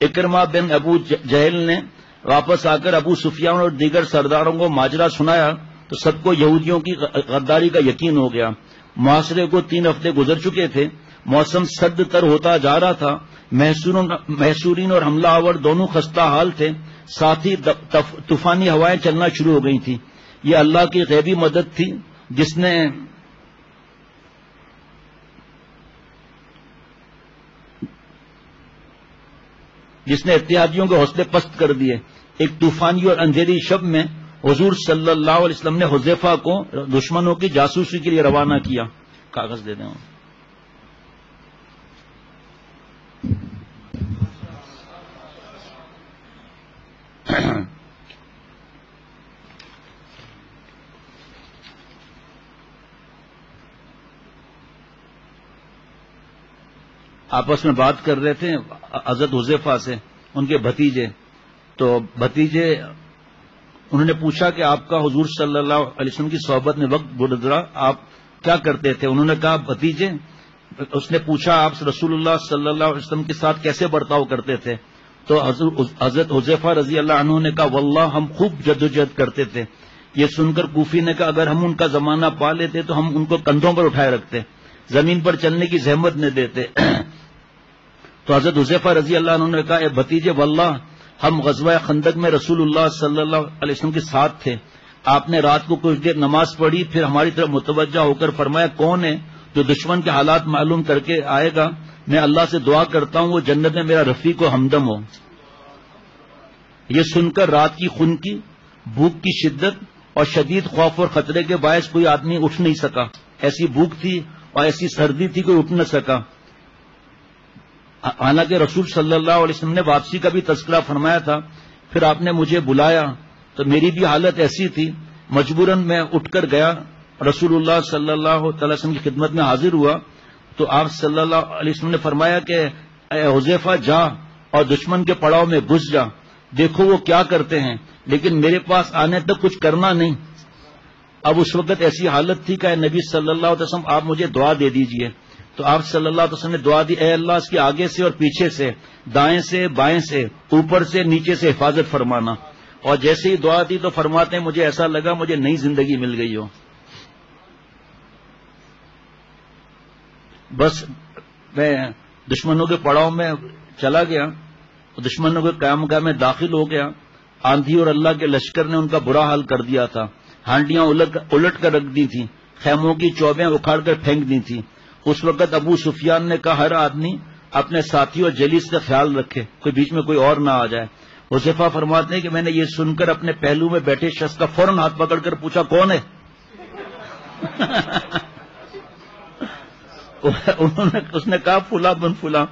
اکرمہ بن ابو جہل نے واپس آ کر ابو سفیان اور دیگر سرداروں کو ماجرا سنایا تو سب کو یہودیوں کی غداری کا یقین ہو گیا. محاصرے کو 3 ہفتے گزر چکے تھے، موسم سرد تر ہوتا جا رہا تھا، محصورین اور حملہ آور دونوں خستہ حال تھے، ساتھ ہی طوفانی ہوائیں چلنا شروع ہو گئی تھیں. یہ اللہ کی غیبی مدد تھی جس نے اتحادیوں کے حوصلے پست کر دیے. ایک طوفانی اور اندھیری شب میں حضور صلی اللہ علیہ وسلم نے حذیفہ کو دشمنوں کی جاسوسی کے لیے روانہ کیا. کاغذ دے دیں. آپس میں بات کر رہے تھے حضرت حذیفہ سے، ان کے بھتیجے. تو بھتیجے انہوں نے پوچھا کہ آپ کا حضور صلی اللہ علیہ وسلم کی صحبت میں وقت گزرا، آپ کیا کرتے تھے؟ انہوں نے کہا بھتیجے، اس نے پوچھا آپ رسول اللہ صلی اللہ علیہ وسلم کے ساتھ کیسے برتاؤ کرتے تھے؟ تو حضرت حذیفہ رضی اللہ عنہ نے کہا واللہ ہم خوب جدوجہد کرتے تھے. یہ سن کر کوفی نے کہا اگر ہم ان کا زمانہ پا لیتے تو ہم ان کو کندھوں پر اٹھائے رکھتے، زمین پر چلنے کی زحمت نہ دیتے. تو حضرت حذیفہ رضی اللہ عنہ نے کہا اے بھتیجے واللہ ہم غزوہ خندق میں رسول اللہ صلی اللہ علیہ وسلم کے ساتھ تھے. آپ نے رات کو کچھ دیر نماز پڑھی، پھر ہماری طرف متوجہ ہو کر فرمایا کون ہے جو دشمن کے حالات معلوم کر کے آئے گا؟ میں اللہ سے دعا کرتا ہوں وہ جنت میں میرا رفیق و ہمدم ہو. یہ سن کر رات کی خنکی، بھوک کی شدت اور شدید خوف اور خطرے کے باعث کوئی آدمی اٹھ نہیں سکا. ایسی بھوک تھی اور ایسی سردی تھی کوئی اٹھ نہ سکا. حالانکہ رسول صلی اللہ علیہ وسلم نے واپسی کا بھی تذکرہ فرمایا تھا. پھر آپ نے مجھے بلایا تو میری بھی حالت ایسی تھی، مجبوراً میں اٹھ کر گیا، رسول اللہ صلی اللہ تعالی وسلم کی خدمت میں حاضر ہوا. تو آپ صلی اللہ علیہ وسلم نے فرمایا کہ اے حذیفہ جا اور دشمن کے پڑاؤ میں گھس جا، دیکھو وہ کیا کرتے ہیں، لیکن میرے پاس آنے تک کچھ کرنا نہیں. اب اس وقت ایسی حالت تھی کہ اے نبی صلی اللہ علیہ وسلم آپ مجھے دعا دے دیجئے. تو آپ صلی اللہ علیہ وسلم نے دعا دی اے اللہ اس کے آگے سے اور پیچھے سے، دائیں سے بائیں سے، اوپر سے نیچے سے حفاظت فرمانا. اور جیسے ہی دعا دی تو فرماتے ہیں مجھے ایسا لگا مجھے نئی زندگی مل گئی ہو. بس میں دشمنوں کے پڑاؤ میں چلا گیا، دشمنوں کے قیامگاہ میں داخل ہو گیا. آندھی اور اللہ کے لشکر نے ان کا برا حال کر دیا تھا. ہانڈیاں الٹ کر رکھ دی تھیں، خیموں کی چوبیں اکھاڑ کر پھینک دی تھیں. اس وقت ابو سفیان نے کہا ہر آدمی اپنے ساتھی اور جلیس کا خیال رکھے، کوئی بیچ میں کوئی اور نہ آ جائے. حذیفہ فرماتے ہیں کہ میں نے یہ سن کر اپنے پہلو میں بیٹھے شخص کا فوراً ہاتھ پکڑ کر پوچھا کون ہے؟ اس نے کہا فلاں بن فلاں.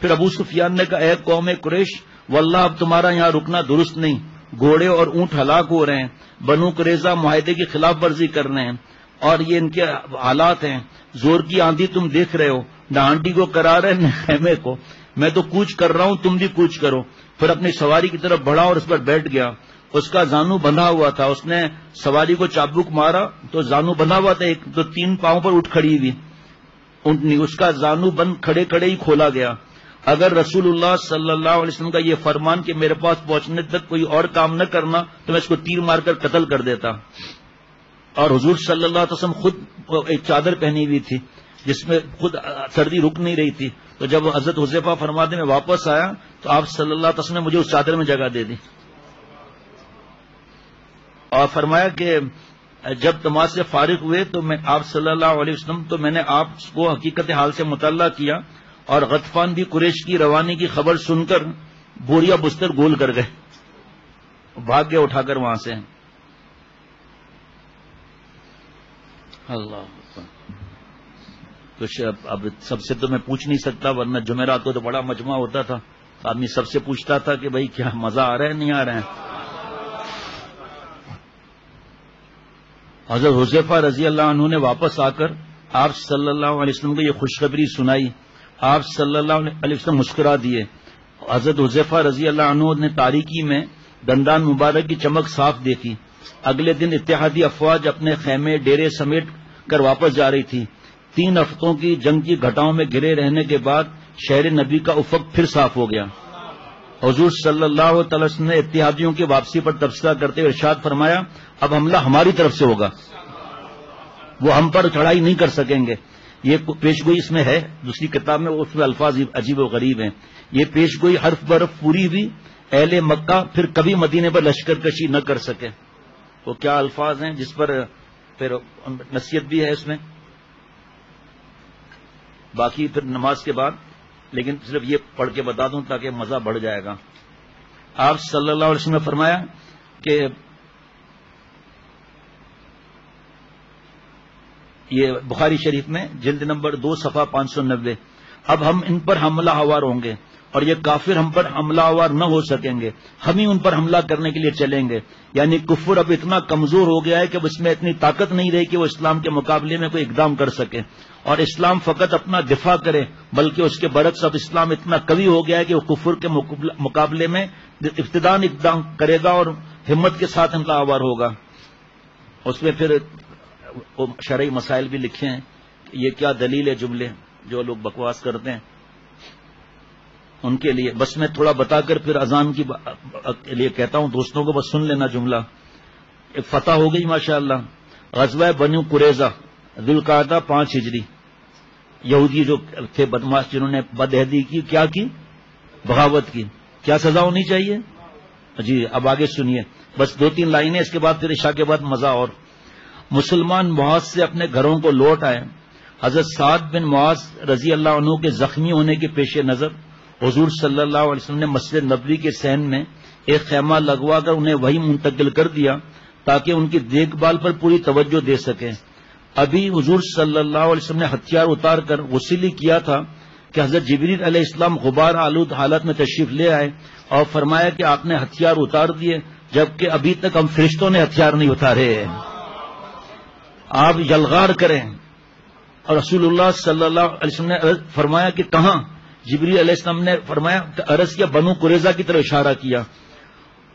پھر ابو سفیان نے کہا اے قوم قریش، واللہ اب تمہارا یہاں رکنا درست نہیں، گھوڑے اور اونٹ ہلاک ہو رہے ہیں، بنو قریظہ معاہدے کی خلاف ورزی کر رہے ہیں اور یہ ان کے حالات ہیں. زور کی آندھی تم دیکھ رہے ہو، نہ آنٹی کو کرا رہے نہ خیمے کو. میں تو کوچ کر رہا ہوں، تم بھی کوچ کرو. پھر اپنی سواری کی طرف بڑھا اور اس پر بیٹھ گیا. اس کا زانو بندھا ہوا تھا، اس نے سواری کو چابک مارا تو زانو بندھا ہوا تھا، ایک تو 3 پاؤں پر اٹھ کھڑی ہوئی اونٹنی، اس کا زانو بند کھڑے کھڑے ہی کھولا گیا. اگر رسول اللہ صلی اللہ علیہ وسلم کا یہ فرمان کہ میرے پاس پہنچنے تک کوئی اور کام نہ کرنا تو میں اس کو تیر مار کر قتل کر دیتا. اور حضور صلی اللہ علیہ وسلم خود ایک چادر پہنی ہوئی تھی جس میں خود سردی رک نہیں رہی تھی. تو جب حضرت حذیفہ فرماتے میں واپس آیا تو آپ صلی اللہ علیہ وسلم نے مجھے اس چادر میں جگہ دے دی اور فرمایا کہ جب نماز سے فارغ ہوئے تو میں آپ صلی اللہ علیہ وسلم تو میں نے آپ کو حقیقت حال سے مطالعہ کیا اور غطفان بھی قریش کی روانی کی خبر سن کر بوریا بستر گول کر گئے، بھاگ گئے اٹھا کر وہاں سے. اللہ کچھ اب سب سے تو میں پوچھ نہیں سکتا، ورنہ جمعرات کو تو بڑا مجمع ہوتا تھا، آدمی سب سے پوچھتا تھا کہ بھائی کیا مزہ آ رہا ہے نہیں آ رہا ہے. حضرت حذیفہ رضی اللہ عنہ نے واپس آ کر آپ صلی اللہ علیہ وسلم کو یہ خوشخبری سنائی. آپ صلی اللہ علیہ وسلم مسکرا دیے. حضرت حذیفہ رضی اللہ عنہ نے تاریکی میں دندان مبارک کی چمک صاف دیکھی. اگلے دن اتحادی افواج اپنے خیمے ڈیرے سمیٹ کر واپس جا رہی تھی. 3 ہفتوں کی جنگ کی گھٹاؤں میں گھرے رہنے کے بعد شہر نبی کا افق پھر صاف ہو گیا. حضور صلی اللہ تعالی وسلم نے اتحادیوں کی واپسی پر تبصرہ کرتے ہوئے ارشاد فرمایا اب حملہ ہماری طرف سے ہوگا، وہ ہم پر چڑھائی نہیں کر سکیں گے. یہ پیشگوئی اس میں ہے، دوسری کتاب میں اس میں الفاظ عجیب و غریب ہیں. یہ پیشگوئی حرف برف پوری ہوئی، اہل مکہ پھر کبھی مدینے پر لشکر کشی نہ کر سکے. وہ کیا الفاظ ہیں جس پر پھر نصیحت بھی ہے اس میں، باقی پھر نماز کے بعد، لیکن صرف یہ پڑھ کے بتا دوں تاکہ مزہ بڑھ جائے گا. آپ صلی اللہ علیہ وسلم نے فرمایا کہ یہ بخاری شریف میں جلد نمبر 2 صفحہ 590، اب ہم ان پر حملہ آور ہوں گے اور یہ کافر ہم پر حملہ آور نہ ہو سکیں گے، ہم ہی ان پر حملہ کرنے کے لیے چلیں گے. یعنی کفر اب اتنا کمزور ہو گیا ہے کہ اس میں اتنی طاقت نہیں رہی کہ وہ اسلام کے مقابلے میں کوئی اقدام کر سکے، اور اسلام فقط اپنا دفاع کرے، بلکہ اس کے برعکس اب اسلام اتنا قوی ہو گیا ہے کہ وہ کفر کے مقابلے میں ابتداً اقدام کرے گا اور ہمت کے ساتھ حملہ آور ہوگا. اس میں پھر شرعی مسائل بھی لکھے ہیں، یہ کیا دلیل ہے جملے جو لوگ بکواس کرتے ہیں ان کے لیے. بس میں تھوڑا بتا کر پھر اذان کے لیے کہتا ہوں دوستوں کو، بس سن لینا جملہ. ایک فتح ہو گئی ماشاءاللہ، غزوہ بنو قریظہ ذوالقعدہ 5 ہجری. یہودی جو تھے بدماش جنہوں نے بدعہدی کی، کیا کی؟ بغاوت کی. کیا سزا ہونی چاہیے؟ جی اب آگے سنیے، بس 2-3 لائنیں، اس کے بعد پھر عشاء کے بعد مزہ. اور مسلمان معاذ سے اپنے گھروں کو لوٹ آئے. حضرت سعد بن معاذ رضی اللہ عنہ کے زخمی ہونے کے پیش نظر حضور صلی اللہ علیہ وسلم نے مسجد نبوی کے صحن میں ایک خیمہ لگوا کر انہیں وہی منتقل کر دیا تاکہ ان کی دیکھ بھال پر پوری توجہ دے سکیں. ابھی حضور صلی اللہ علیہ وسلم نے ہتھیار اتار کر غسل کیا تھا کہ حضرت جبریل علیہ السلام غبار آلود حالت میں تشریف لے آئے اور فرمایا کہ آپ نے ہتھیار اتار دیے، جبکہ ابھی تک ہم فرشتوں نے ہتھیار نہیں اتارے. آپ یلغار کریں. اور رسول اللہ صلی اللہ علیہ وسلم نے فرمایا کہ کہاں؟ جبریل علیہ السلام نے فرمایا کہ عرض کیا بنو قریظہ کی طرف اشارہ کیا.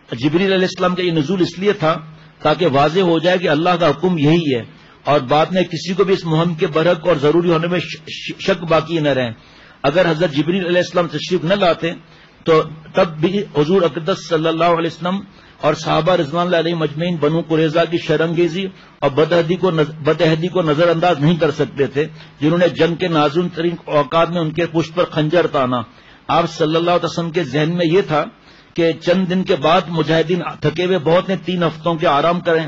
جبریل علیہ السلام کا یہ نزول اس لیے تھا تاکہ واضح ہو جائے کہ اللہ کا حکم یہی ہے اور بعد میں کسی کو بھی اس مہم کے برحق اور ضروری ہونے میں شک باقی نہ رہے. اگر حضرت جبریل علیہ السلام تشریف نہ لاتے تو تب بھی حضور اقدس صلی اللہ علیہ وسلم اور صحابہ رضوان اللہ علیہ مجمعین بنو قریظہ کی شرانگیزی اور بدعہدی کو نظر انداز نہیں کر سکتے تھے، جنہوں نے جنگ کے نازل ترین اوقات میں ان کے پشت پر خنجر تانا۔ آپ صلی اللہ علیہ وسلم کے ذہن میں یہ تھا کہ چند دن کے بعد مجاہدین تھکے ہوئے بہت نے 3 ہفتوں کے آرام کریں،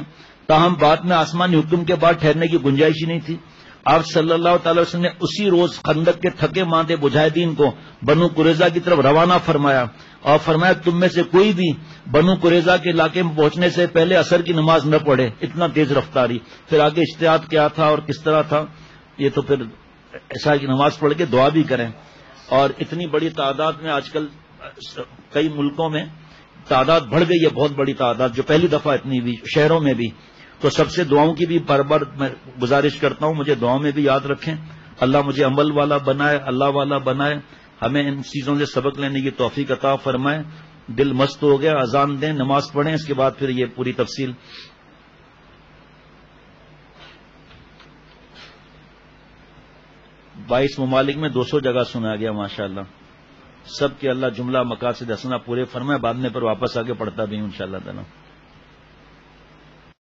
تاہم بعد میں آسمانی حکم کے بعد ٹھہرنے کی گنجائش ہی نہیں تھی۔ آپ صلی اللہ تعالی وسلم نے اسی روز خندق کے تھکے ماندے مجاہدین کو بنو قریظہ کی طرف روانہ فرمایا اور فرمایا تم میں سے کوئی بھی بنو قریظہ کے علاقے میں پہنچنے سے پہلے عصر کی نماز نہ پڑھے، اتنا تیز رفتاری۔ پھر آگے اجتہاد کیا تھا اور کس طرح تھا یہ تو پھر عشاء کی نماز پڑھ کے دعا بھی کریں۔ اور اتنی بڑی تعداد میں آج کل کئی ملکوں میں تعداد بڑھ گئی ہے، بہت بڑی تعداد، جو پہلی دفعہ اتنی بھی شہروں میں بھی۔ تو سب سے دعاؤں کی بھی بار بار میں گزارش کرتا ہوں، مجھے دعاؤں میں بھی یاد رکھیں، اللہ مجھے عمل والا بنائے، اللہ والا بنائے، ہمیں ان چیزوں سے سبق لینے کی توفیق عطا فرمائے۔ دل مست ہو گیا، اذان دیں، نماز پڑھیں، اس کے بعد پھر یہ پوری تفصیل۔ 22 ممالک میں 200 جگہ سنا گیا، ماشاءاللہ۔ سب کے اللہ جملہ مقاصد حسنہ پورے فرمائے، بعد میں پر واپس آ کے پڑھتا بھی ہوں انشاءاللہ تعالی۔